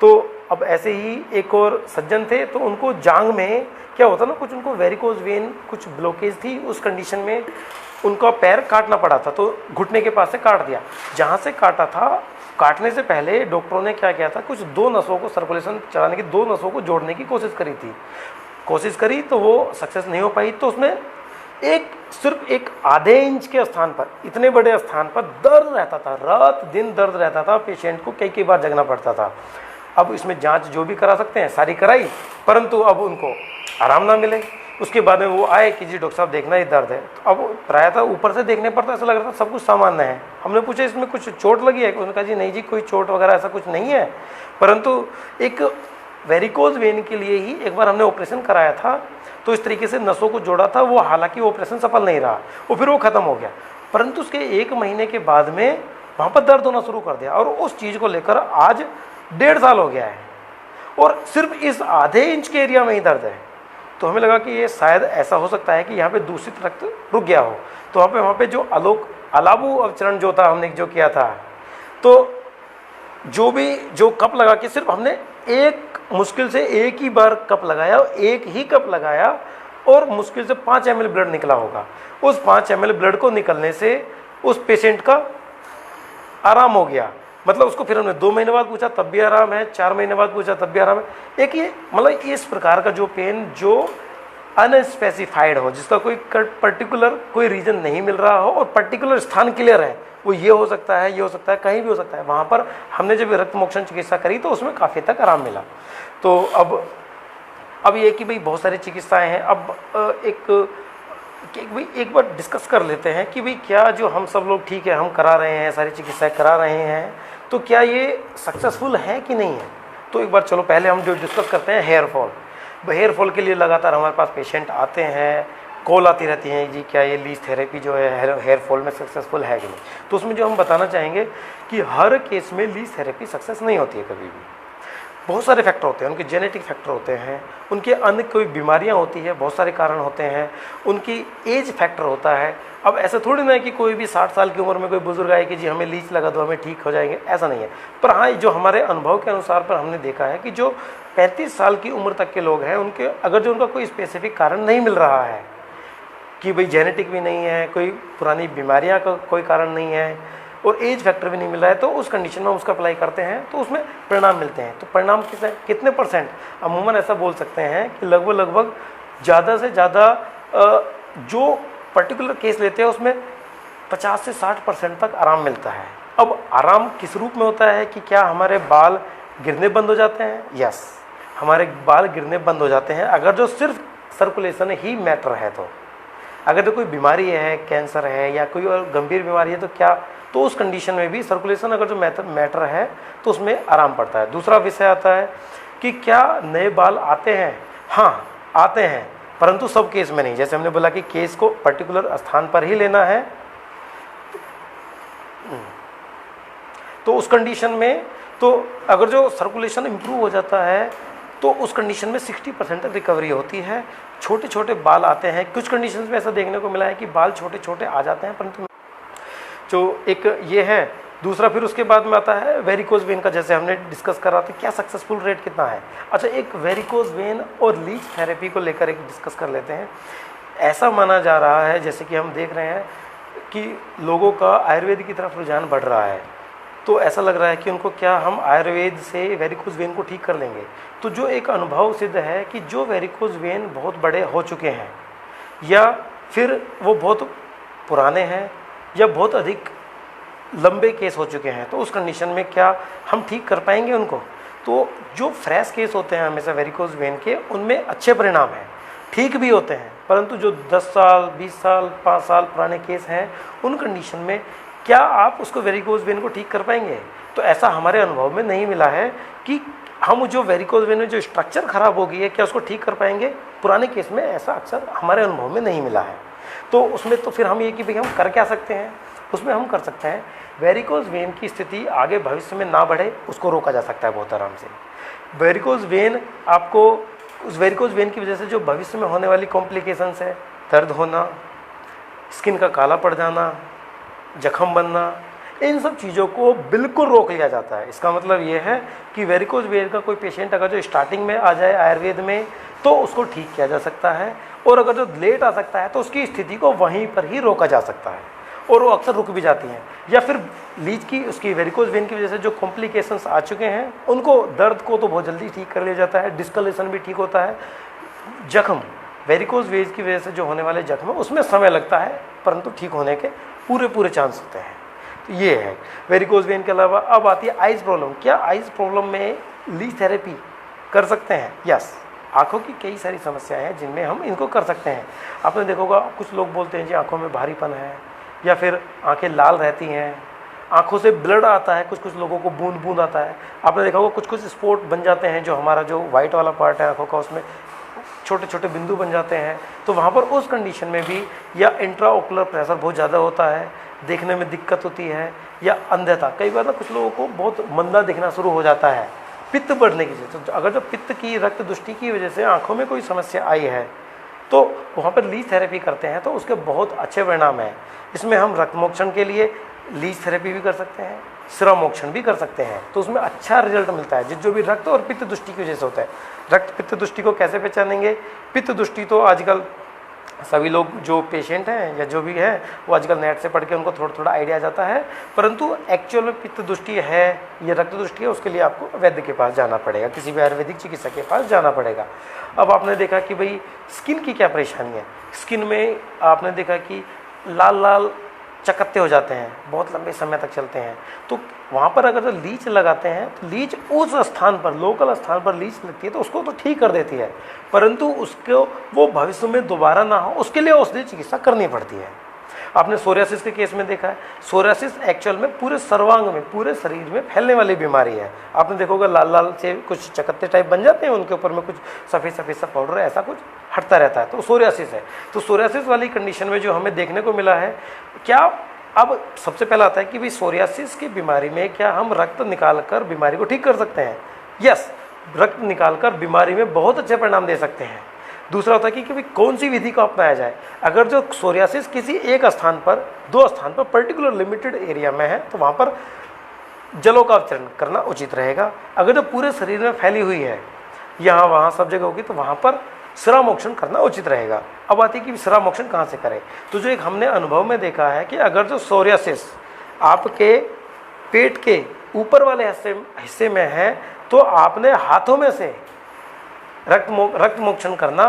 तो अब ऐसे ही एक और सज्जन थे, तो उनको जांग में क्या होता ना, कुछ उनको वेरिकोज वेन कुछ ब्लॉकेज थी। उस कंडीशन में उनका पैर काटना पड़ा था, तो घुटने के पास से काट दिया। जहाँ से काटा था, काटने से पहले डॉक्टरों ने क्या किया था, कुछ 2 नसों को सर्कुलेशन चलाने की, 2 नसों को जोड़ने की कोशिश करी तो वो सक्सेस नहीं हो पाई। तो उसमें सिर्फ एक आधे इंच के स्थान पर, इतने बड़े स्थान पर दर्द रहता था, रात दिन दर्द रहता था। पेशेंट को कई बार जगना पड़ता था। अब इसमें जांच जो भी करा सकते हैं सारी कराई, परंतु अब उनको आराम ना मिले। उसके बाद में वो आए कि जी डॉक्टर साहब देखना ही दर्द है। तो अब प्रायतः ऊपर से देखने पर तो ऐसा लग रहा था सब कुछ सामान्य है। हमने पूछा इसमें कुछ चोट लगी है? उन्होंने कहा जी नहीं जी, कोई चोट वगैरह ऐसा कुछ नहीं है, परंतु एक वेरिकोज वेन के लिए ही एक बार हमने ऑपरेशन कराया था। तो इस तरीके से नसों को जोड़ा था वो, हालांकि ऑपरेशन सफल नहीं रहा और फिर वो ख़त्म हो गया। परंतु उसके 1 महीने के बाद में वहाँ पर दर्द होना शुरू कर दिया, और उस चीज़ को लेकर आज 1.5 साल हो गया है, और सिर्फ इस आधे इंच के एरिया में ही दर्द है। तो हमें लगा कि ये शायद ऐसा हो सकता है कि यहाँ पे दूषित रक्त रुक गया हो। तो वहाँ पे जो अलाबू अवचरण जो था, हमने जो किया था, तो जो कप लगा के सिर्फ हमने मुश्किल से एक ही बार कप लगाया, एक ही कप लगाया, और मुश्किल से 5 ml ब्लड निकला होगा। उस 5 ml ब्लड को निकलने से उस पेशेंट का आराम हो गया। मतलब उसको फिर हमने 2 महीने बाद पूछा तब भी आराम है, 4 महीने बाद पूछा तब भी आराम है। एक ये मतलब इस प्रकार का जो पेन जो अनस्पेसिफाइड हो, जिसका कोई पर्टिकुलर कोई रीजन नहीं मिल रहा हो और पर्टिकुलर स्थान क्लियर है, वो ये हो सकता है, ये हो सकता है, कहीं भी हो सकता है, वहाँ पर हमने जब रक्त मोक्षण चिकित्सा करी तो उसमें काफ़ी तक आराम मिला। तो अब ये कि भाई बहुत सारी चिकित्साएँ हैं। अब एक बार डिस्कस कर लेते हैं कि भाई क्या जो हम सब लोग ठीक है, हम करा रहे हैं, सारी चिकित्साएं करा रहे हैं, तो क्या ये सक्सेसफुल है कि नहीं है? तो एक बार चलो पहले हम जो डिस्कस करते हैं हेयर फॉल के लिए लगातार हमारे पास पेशेंट आते हैं, कॉल आती रहती हैं जी क्या ये लीच थेरेपी जो है हेयर फॉल में सक्सेसफुल है कि नहीं। तो उसमें जो हम बताना चाहेंगे कि हर केस में लीच थेरेपी सक्सेस नहीं होती है कभी भी। बहुत सारे फैक्टर होते हैं, उनके जेनेटिक फैक्टर होते हैं, उनके अन्य कोई बीमारियां होती है, बहुत सारे कारण होते हैं, उनकी एज फैक्टर होता है। अब ऐसा थोड़ी ना है कि कोई भी 60 साल की उम्र में कोई बुजुर्ग आए कि जी हमें लीच लगा दो, हमें ठीक हो जाएंगे, ऐसा नहीं है। पर हाँ, जो हमारे अनुभव के अनुसार पर हमने देखा है कि जो 35 साल की उम्र तक के लोग हैं, उनके अगर जो उनका कोई स्पेसिफिक कारण नहीं मिल रहा है कि भाई जेनेटिक भी नहीं है, कोई पुरानी बीमारियाँ का कोई कारण नहीं है और एज फैक्टर भी नहीं मिल रहा है, तो उस कंडीशन में हम उसका अप्लाई करते हैं तो उसमें परिणाम मिलते हैं। तो परिणाम कितने परसेंट, अमूमन ऐसा बोल सकते हैं कि लगभग ज़्यादा से ज़्यादा जो पर्टिकुलर केस लेते हैं उसमें 50 से 60% तक आराम मिलता है। अब आराम किस रूप में होता है कि क्या हमारे बाल गिरने बंद हो जाते हैं? यस, हमारे बाल गिरने बंद हो जाते हैं अगर जो सिर्फ सर्कुलेशन ही मैटर है। तो अगर तो कोई बीमारी है, कैंसर है या कोई और गंभीर बीमारी है, तो क्या, तो उस कंडीशन में भी सर्कुलेशन अगर जो मैटर है तो उसमें आराम पड़ता है। दूसरा विषय आता है कि क्या नए बाल आते हैं? हाँ आते हैं, परंतु सब केस में नहीं। जैसे हमने बोला कि केस को पर्टिकुलर स्थान पर ही लेना है, तो उस कंडीशन में तो अगर जो सर्कुलेशन इम्प्रूव हो जाता है तो उस कंडीशन में 60% तक रिकवरी होती है। छोटे छोटे बाल आते हैं, कुछ कंडीशंस में ऐसा देखने को मिला है कि बाल छोटे छोटे आ जाते हैं, परंतु जो एक ये है दूसरा फिर उसके बाद में आता है वेरिकोज वेन का, जैसे हमने डिस्कस करा था क्या सक्सेसफुल रेट कितना है। अच्छा, एक वेरिकोज वेन और लीच थेरेपी को लेकर एक डिस्कस कर लेते हैं। ऐसा माना जा रहा है, जैसे कि हम देख रहे हैं कि लोगों का आयुर्वेद की तरफ रुझान बढ़ रहा है, तो ऐसा लग रहा है कि उनको क्या हम आयुर्वेद से वेरिकोज वेन को ठीक कर लेंगे। तो जो एक अनुभव सिद्ध है कि जो वेरिकोज वेन बहुत बड़े हो चुके हैं या फिर वो बहुत पुराने हैं या बहुत अधिक लंबे केस हो चुके हैं, तो उस कंडीशन में क्या हम ठीक कर पाएंगे उनको। तो जो फ्रेश केस होते हैं हमेशा वेरिकोज वेन के, उनमें अच्छे परिणाम हैं, ठीक भी होते हैं, परंतु जो 10 साल 20 साल 5 साल पुराने केस हैं, उन कंडीशन में क्या आप उसको वेरिकोज वेन को ठीक कर पाएंगे। तो ऐसा हमारे अनुभव में नहीं मिला है कि हम जो वेरिकोज वेन में जो स्ट्रक्चर खराब हो गई है, क्या उसको ठीक कर पाएंगे। पुराने केस में ऐसा अक्सर हमारे अनुभव में नहीं मिला है। तो उसमें तो फिर हम ये कि भाई हम कर क्या सकते हैं, उसमें हम कर सकते हैं वेरिकोज वेन की स्थिति आगे भविष्य में ना बढ़े, उसको रोका जा सकता है बहुत आराम से। वेरिकोज वेन आपको, उस वेरिकोज वेन की वजह से जो भविष्य में होने वाली कॉम्प्लिकेशंस है, दर्द होना, स्किन का काला पड़ जाना, जख्म बनना, इन सब चीज़ों को बिल्कुल रोक लिया जाता है। इसका मतलब ये है कि वेरिकोज वेन का कोई पेशेंट अगर जो स्टार्टिंग में आ जाए आयुर्वेद में, तो उसको ठीक किया जा सकता है, और अगर जो लेट आ सकता है तो उसकी स्थिति को वहीं पर ही रोका जा सकता है, और वो अक्सर रुक भी जाती हैं। या फिर लीच की, उसकी वेरिकोज वेन की वजह से जो कॉम्प्लिकेशंस आ चुके हैं, उनको, दर्द को तो बहुत जल्दी ठीक कर लिया जाता है, डिस्कलेशन भी ठीक होता है। जख्म, वेरिकोज वेन की वजह से जो होने वाले जख्म, उसमें समय लगता है, परंतु ठीक होने के पूरे चांस होते हैं। तो ये है वेरिकोज वेन के अलावा। अब आती है आइज प्रॉब्लम। क्या आइज प्रॉब्लम में लीच थेरेपी कर सकते हैं? यस, आँखों की कई सारी समस्याएं हैं जिनमें हम इनको कर सकते हैं। आपने देखा होगा कुछ लोग बोलते हैं जी आँखों में भारीपन है, या फिर आंखें लाल रहती हैं, आंखों से ब्लड आता है, कुछ लोगों को बूंद बूंद आता है। आपने देखा होगा कुछ स्पॉट बन जाते हैं, जो हमारा जो वाइट वाला पार्ट है आंखों का, उसमें छोटे छोटे बिंदु बन जाते हैं। तो वहाँ पर उस कंडीशन में भी, या इंट्राओकुलर प्रेशर बहुत ज़्यादा होता है, देखने में दिक्कत होती है, या अंधता, कई बार ना कुछ लोगों को बहुत मंदा दिखना शुरू हो जाता है पित्त बढ़ने की वजह से। तो अगर जो पित्त की, रक्त दुष्टि की वजह से आँखों में कोई समस्या आई है, तो वहाँ पर लीच थेरेपी करते हैं तो उसके बहुत अच्छे परिणाम हैं। इसमें हम रक्त मोक्षण के लिए लीच थेरेपी भी कर सकते हैं, सिरा मोक्षण भी कर सकते हैं, तो उसमें अच्छा रिजल्ट मिलता है, जो भी रक्त और पित्त दुष्टि की वजह से होता है। रक्त पित्त दुष्टि को कैसे पहचानेंगे? पित्त दुष्टि तो आजकल सभी लोग जो पेशेंट हैं या जो भी है, वो आजकल नेट से पढ़ के उनको थोड़ा आइडिया आ जाता है, परंतु एक्चुअल में पित्त दुष्टि है या रक्त दुष्टि है, उसके लिए आपको वैद्य के पास जाना पड़ेगा, किसी भी आयुर्वेदिक चिकित्सक के पास जाना पड़ेगा। अब आपने देखा कि भाई स्किन की क्या परेशानी है। स्किन में आपने देखा कि लाल लाल चकत्ते हो जाते हैं, बहुत लंबे समय तक चलते हैं, तो वहाँ पर अगर जो लीच लगाते हैं, तो लीच उस स्थान पर, लोकल स्थान पर लीच लगती है, तो उसको तो ठीक कर देती है, परंतु उसको वो भविष्य में दोबारा ना हो, उसके लिए औषधि चिकित्सा करनी पड़ती है। आपने सोरियासिस के केस में देखा है, सोरियासिस एक्चुअल में पूरे सर्वांग में, पूरे शरीर में फैलने वाली बीमारी है। आपने देखा होगा लाल लाल से कुछ चकत्ते टाइप बन जाते हैं, उनके ऊपर में कुछ सफ़ेद सफ़ेद सा पाउडर है, ऐसा कुछ हटता रहता है, तो सोरियासिस है। तो सोरियासिस वाली कंडीशन में जो हमें देखने को मिला है, क्या अब सबसे पहला आता है कि भाई सोरियासिस की बीमारी में क्या हम रक्त निकाल कर बीमारी को ठीक कर सकते हैं? यस, रक्त निकाल कर बीमारी में बहुत अच्छे परिणाम दे सकते हैं। दूसरा होता है कि भाई कौन सी विधि को अपनाया जाए। अगर जो सोरियासिस किसी एक स्थान पर, दो स्थान पर, पर्टिकुलर लिमिटेड एरिया में है, तो वहाँ पर जलों का उपचारण करना उचित रहेगा। अगर जो पूरे शरीर में फैली हुई है, यहाँ वहाँ सब जगह होगी, तो वहाँ पर सिरा मोक्षण करना उचित रहेगा। अब आती है कि सिरा मोक्षण कहाँ से करें। तो जो एक हमने अनुभव में देखा है कि अगर जो सोरियासिस आपके पेट के ऊपर वाले हिस्से में है, तो आपने हाथों में से रक्त मोक्षण करना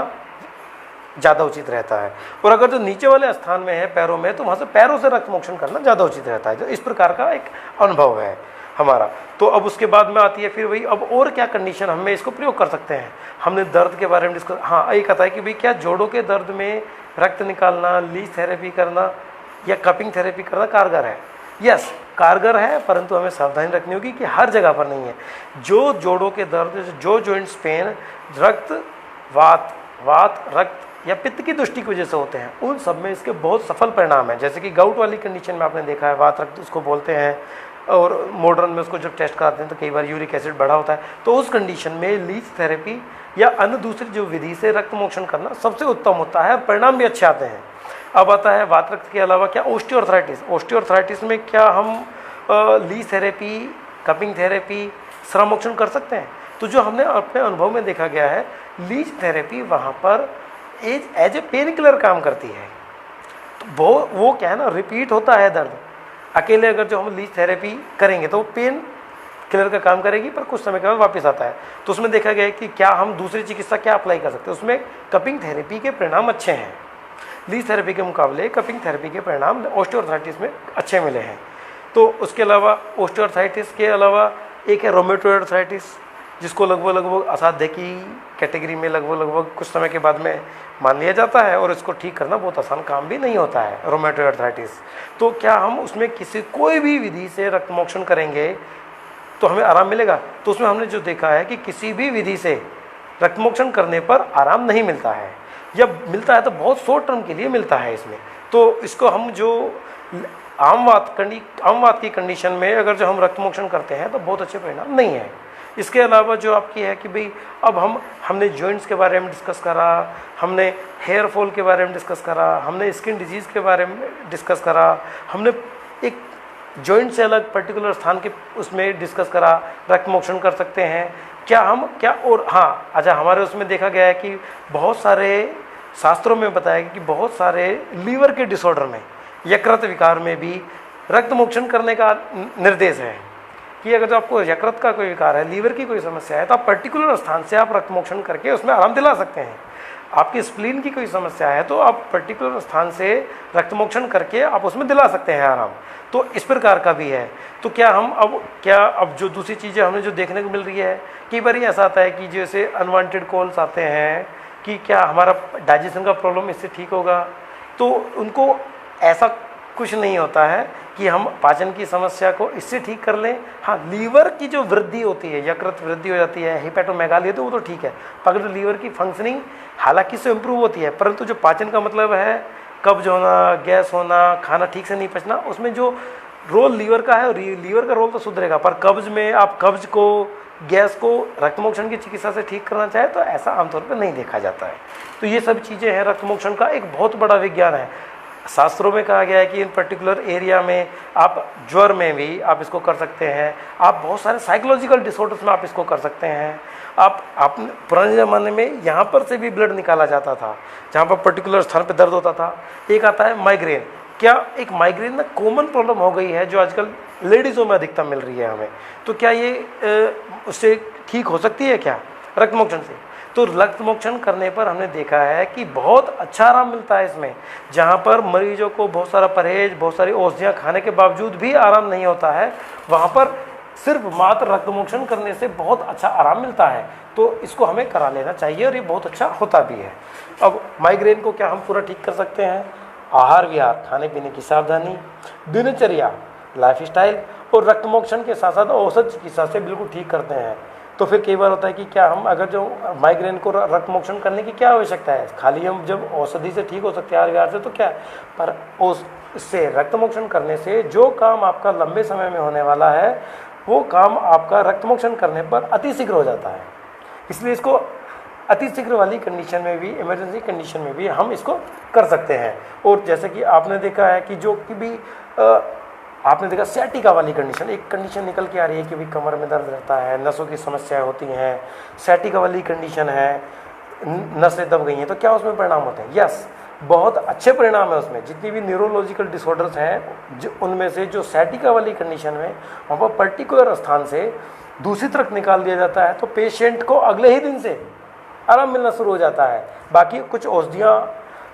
ज़्यादा उचित रहता है, और अगर जो नीचे वाले स्थान में है, पैरों में, तो वहाँ से पैरों से रक्त मोक्षण करना ज़्यादा उचित रहता है। तो इस प्रकार का एक अनुभव है हमारा। तो अब उसके बाद में आती है फिर वही, अब और क्या कंडीशन हमें इसको प्रयोग कर सकते हैं। हमने दर्द के बारे में डिस्कस, हाँ, एक आता है कि भाई क्या जोड़ों के दर्द में रक्त निकालना, लीच थेरेपी करना या कपिंग थेरेपी करना कारगर है? यस, कारगर है, परंतु हमें सावधानी रखनी होगी कि हर जगह पर नहीं है। जो जोड़ों के दर्द, जो जॉइंट्स पेन रक्त, वात, रक्त या पित्त की दुष्टि की वजह से होते हैं, उन सब में इसके बहुत सफल परिणाम हैं। जैसे कि गाउट वाली कंडीशन में आपने देखा है, वात रक्त उसको बोलते हैं, और मॉडर्न में उसको जब टेस्ट कराते हैं तो कई बार यूरिक एसिड बढ़ा होता है, तो उस कंडीशन में लीच थेरेपी या अन्य दूसरी जो विधि से रक्त मोक्षण करना सबसे उत्तम होता है, और परिणाम भी अच्छे आते हैं। अब आता है वात रक्त के अलावा क्या ओस्टियोआर्थराइटिस। ओस्टियोआर्थराइटिस में क्या हम लीच थेरेपी, कपिंग थेरेपी, श्रमोक्षण कर सकते हैं। तो जो हमने अपने अनुभव में देखा गया है, लीच थेरेपी वहाँ पर एज ए पेन किलर काम करती है। तो वो क्या है ना, रिपीट होता है दर्द। अकेले अगर जो हम लीच थेरेपी करेंगे तो वो पेन किलर का काम करेगी, पर कुछ समय के बाद वापस आता है। तो उसमें देखा गया है कि क्या हम दूसरी चिकित्सा क्या अप्लाई कर सकते हैं। उसमें कपिंग थेरेपी के परिणाम अच्छे हैं। लीच थेरेपी के मुकाबले कपिंग थेरेपी के परिणाम ऑस्टियोआर्थराइटिस में अच्छे मिले हैं। तो उसके अलावा ऑस्टियोआर्थराइटिस के अलावा एक है रोमेटॉइड आर्थराइटिस, जिसको लगभग असाध्य की कैटेगरी में लगभग कुछ समय के बाद में मान लिया जाता है, और इसको ठीक करना बहुत आसान काम भी नहीं होता है, रोमेटॉइड आर्थराइटिस। तो क्या हम उसमें कोई भी विधि से रक्तमोक्षण करेंगे तो हमें आराम मिलेगा? तो उसमें हमने जो देखा है कि किसी भी विधि से रक्तमोक्षण करने पर आराम नहीं मिलता है, या मिलता है तो बहुत शॉर्ट टर्म के लिए मिलता है इसमें। तो इसको हम जो आम बात की कंडीशन में अगर जो हम रक्तमोक्षण करते हैं तो बहुत अच्छे परिणाम नहीं है। इसके अलावा जो आपकी है कि भाई अब हमने जॉइंट्स के बारे में डिस्कस करा, हमने हेयर फॉल के बारे में डिस्कस करा, हमने स्किन डिजीज़ के बारे में डिस्कस करा, हमने एक जॉइंट से अलग पर्टिकुलर स्थान के उसमें डिस्कस करा, रक्तमोक्षण कर सकते हैं क्या और हाँ, अच्छा, हमारे उसमें देखा गया है कि बहुत सारे शास्त्रों में बताया गया कि बहुत सारे लीवर के डिसऑर्डर में, यकृत विकार में भी रक्तमोक्षण करने का निर्देश है कि अगर जो आपको यकृत का कोई विकार है, लीवर की कोई समस्या है, तो आप पर्टिकुलर स्थान से आप रक्तमोक्षण करके उसमें आराम दिला सकते हैं। आपकी स्प्लीन की कोई समस्या है तो आप पर्टिकुलर स्थान से रक्तमोक्षण करके आप उसमें दिला सकते हैं आराम। तो इस प्रकार का भी है। तो क्या अब जो दूसरी चीज़ें हमें जो देखने को मिल रही है, कई बार ऐसा आता है कि जैसे अनवांटेड कॉल्स आते हैं कि क्या हमारा डाइजेशन का प्रॉब्लम इससे ठीक होगा, तो उनको ऐसा कुछ नहीं होता है कि हम पाचन की समस्या को इससे ठीक कर लें। हाँ, लीवर की जो वृद्धि होती है, यकृत वृद्धि हो जाती है, हिपैटोमेगाली, तो वो तो ठीक है, पर अगर लीवर की फंक्शनिंग हालांकि इससे इम्प्रूव होती है, परंतु जो पाचन का मतलब है कब्ज होना, गैस होना, खाना ठीक से नहीं पचना, उसमें जो रोल लीवर का है, लीवर का रोल तो सुधरेगा, पर कब्ज में आप कब्ज को, गैस को रक्तमोक्षण की चिकित्सा से ठीक करना चाहे तो ऐसा आमतौर पर नहीं देखा जाता है। तो ये सब चीज़ें हैं, रक्तमोक्षण का एक बहुत बड़ा विज्ञान है। शास्त्रों में कहा गया है कि इन पर्टिकुलर एरिया में आप ज्वर में भी आप इसको कर सकते हैं, आप बहुत सारे साइकोलॉजिकल डिसऑर्डर्स में आप इसको कर सकते हैं। आप पुराने ज़माने में यहाँ पर से भी ब्लड निकाला जाता था, जहाँ पर पर्टिकुलर स्थान पर दर्द होता था। एक आता है माइग्रेन। क्या एक माइग्रेन ना कॉमन प्रॉब्लम हो गई है जो आजकल लेडीज़ों में अधिकतम मिल रही है हमें, तो क्या ये उससे ठीक हो सकती है क्या रक्तमोक्षण से? तो रक्तमोक्षण करने पर हमने देखा है कि बहुत अच्छा आराम मिलता है इसमें। जहाँ पर मरीजों को बहुत सारा परहेज, बहुत सारी औषधियाँ खाने के बावजूद भी आराम नहीं होता है, वहाँ पर सिर्फ मात्र रक्तमोक्षण करने से बहुत अच्छा आराम मिलता है। तो इसको हमें करा लेना चाहिए और ये बहुत अच्छा होता भी है। अब माइग्रेन को क्या हम पूरा ठीक कर सकते हैं? आहार विहार, खाने पीने की सावधानी, दिनचर्या, लाइफस्टाइल और रक्तमोक्षण के साथ साथ औषध चिकित्सा से बिल्कुल ठीक करते हैं। तो फिर कई बार होता है कि क्या हम अगर जो माइग्रेन को रक्तमोक्षण करने की क्या आवश्यकता है, खाली हम जब औषधि से ठीक हो सकते हैं आहार विहार से, तो क्या, पर उससे रक्तमोक्षण करने से जो काम आपका लंबे समय में होने वाला है वो काम आपका रक्तमोक्षण करने पर अतिशीघ्र हो जाता है। इसलिए इसको अतिशीघ्र वाली कंडीशन में भी, इमरजेंसी कंडीशन में भी हम इसको कर सकते हैं। और जैसे कि आपने देखा है कि जो कि भी आपने देखा सैटिका वाली कंडीशन, एक कंडीशन निकल के आ रही है कि भाई कमर में दर्द रहता है, नसों की समस्याएं होती हैं, सैटिका वाली कंडीशन है, नसें दब गई हैं, तो क्या उसमें परिणाम होते हैं? यस, बहुत अच्छे परिणाम है उसमें। जितनी भी न्यूरोलॉजिकल डिसऑर्डर्स हैं उनमें से जो सैटिका वाली कंडीशन में वहाँ पर पर्टिकुलर स्थान से दूषित रक्त निकाल दिया जाता है तो पेशेंट को अगले ही दिन से आराम मिलना शुरू हो जाता है। बाकी कुछ औषधियाँ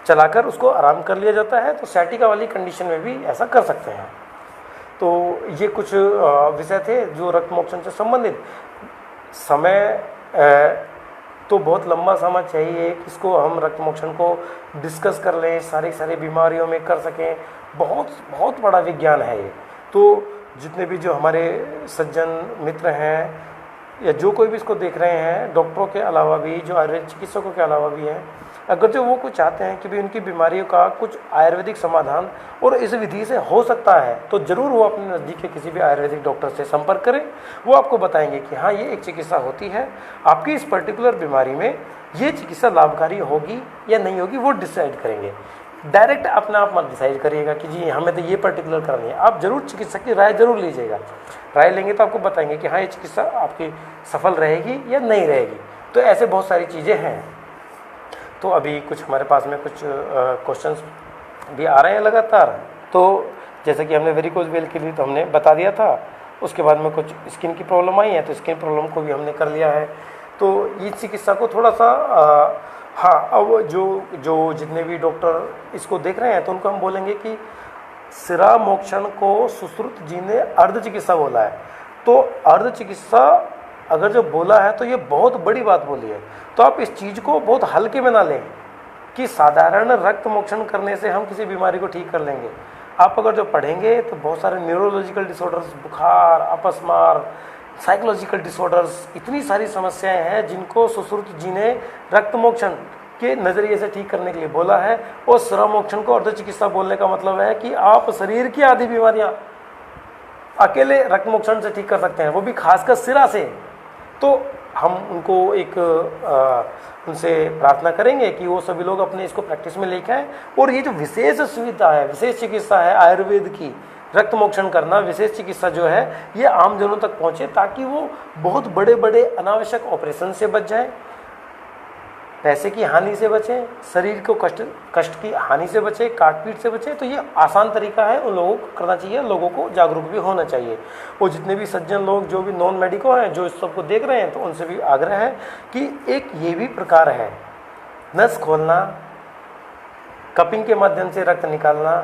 चलाकर उसको आराम कर लिया जाता है। तो सैटिका वाली कंडीशन में भी ऐसा कर सकते हैं। तो ये कुछ विषय थे जो रक्तमोक्षण से संबंधित। समय तो बहुत लंबा समय चाहिए कि इसको हम रक्तमोक्षण को डिस्कस कर लें, सारी बीमारियों में कर सकें। बहुत बड़ा विज्ञान है ये। तो जितने भी जो हमारे सज्जन मित्र हैं या जो कोई भी इसको देख रहे हैं, डॉक्टरों के अलावा भी, जो आयुर्वेद चिकित्सकों के अलावा भी हैं, अगर जो वो कुछ चाहते हैं कि भी उनकी बीमारियों का कुछ आयुर्वेदिक समाधान और इस विधि से हो सकता है, तो ज़रूर वो अपने नज़दीक के किसी भी आयुर्वेदिक डॉक्टर से संपर्क करें। वो आपको बताएंगे कि हाँ, ये एक चिकित्सा होती है, आपकी इस पर्टिकुलर बीमारी में ये चिकित्सा लाभकारी होगी या नहीं होगी, वो डिसाइड करेंगे। डायरेक्ट अपना आप मत डिसाइड करिएगा कि जी हमें तो ये पर्टिकुलर करनी है। आप जरूर चिकित्सक की राय जरूर लीजिएगा। राय लेंगे तो आपको बताएंगे कि हाँ ये चिकित्सा आपकी सफल रहेगी या नहीं रहेगी। तो ऐसे बहुत सारी चीज़ें हैं। तो अभी कुछ हमारे पास में कुछ क्वेश्चंस भी आ रहे हैं लगातार। तो जैसे कि हमने वेरिकोज वेल के लिए तो हमने बता दिया था, उसके बाद में कुछ स्किन की प्रॉब्लम आई है तो स्किन प्रॉब्लम को भी हमने कर लिया है। तो ये चिकित्सा को थोड़ा सा हाँ, अब जो जितने भी डॉक्टर इसको देख रहे हैं तो उनको हम बोलेंगे कि सिरा मोक्षण को सुश्रुत जी ने अर्ध चिकित्सा बोला है। तो अर्ध चिकित्सा अगर जो बोला है तो ये बहुत बड़ी बात बोली है। तो आप इस चीज़ को बहुत हल्के में ना लें कि साधारण रक्त मोक्षण करने से हम किसी बीमारी को ठीक कर लेंगे। आप अगर जो पढ़ेंगे तो बहुत सारे न्यूरोलॉजिकल डिसऑर्डर्स, बुखार, अपस्मार, साइकोलॉजिकल डिसऑर्डर्स, इतनी सारी समस्याएं हैं जिनको सुश्रुत जी ने रक्त मोक्षण के नज़रिए से ठीक करने के लिए बोला है। और सिरा मोक्षण को अर्ध चिकित्सा बोलने का मतलब है कि आप शरीर की आधी बीमारियां अकेले रक्त मोक्षण से ठीक कर सकते हैं, वो भी खासकर सिरा से। तो हम उनको एक उनसे प्रार्थना करेंगे कि वो सभी लोग अपने इसको प्रैक्टिस में लेके आएँ। और ये जो विशेष सुविधा है, विशेष चिकित्सा है आयुर्वेद की, रक्त मोक्षण करना, विशेष चिकित्सा जो है ये आम जनों तक पहुँचे ताकि वो बहुत बड़े बड़े अनावश्यक ऑपरेशन से बच जाएं, पैसे की हानि से बचें, शरीर को कष्ट की हानि से बचें, काटपीट से बचें। तो ये आसान तरीका है, उन लोगों को करना चाहिए, लोगों को जागरूक भी होना चाहिए। और जितने भी सज्जन लोग जो भी नॉन मेडिको हैं जो इस सबको देख रहे हैं तो उनसे भी आग्रह है कि एक ये भी प्रकार है, नस खोलना, कपिंग के माध्यम से रक्त निकालना,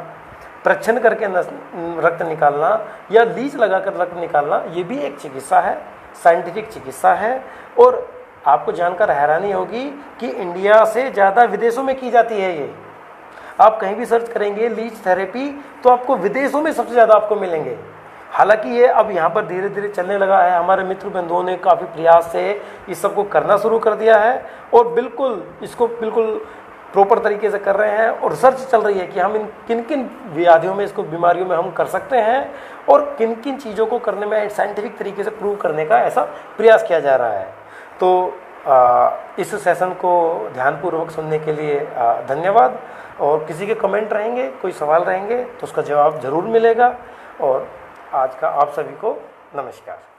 प्रच्छन करके रक्त निकालना या लीच लगाकर रक्त निकालना, ये भी एक चिकित्सा है, साइंटिफिक चिकित्सा है। और आपको जानकर हैरानी होगी कि इंडिया से ज़्यादा विदेशों में की जाती है ये। आप कहीं भी सर्च करेंगे लीच थेरेपी तो आपको विदेशों में सबसे ज़्यादा आपको मिलेंगे। हालांकि ये अब यहाँ पर धीरे धीरे चलने लगा है। हमारे मित्र बंधुओं ने काफ़ी प्रयास से इस सबको करना शुरू कर दिया है और बिल्कुल इसको बिल्कुल प्रॉपर तरीके से कर रहे हैं। और रिसर्च चल रही है कि हम इन किन किन व्याधियों में, इसको बीमारियों में हम कर सकते हैं और किन किन चीज़ों को करने में साइंटिफिक तरीके से प्रूव करने का ऐसा प्रयास किया जा रहा है। तो इस सेशन को ध्यानपूर्वक सुनने के लिए धन्यवाद। और किसी के कमेंट रहेंगे, कोई सवाल रहेंगे तो उसका जवाब ज़रूर मिलेगा। और आज का आप सभी को नमस्कार।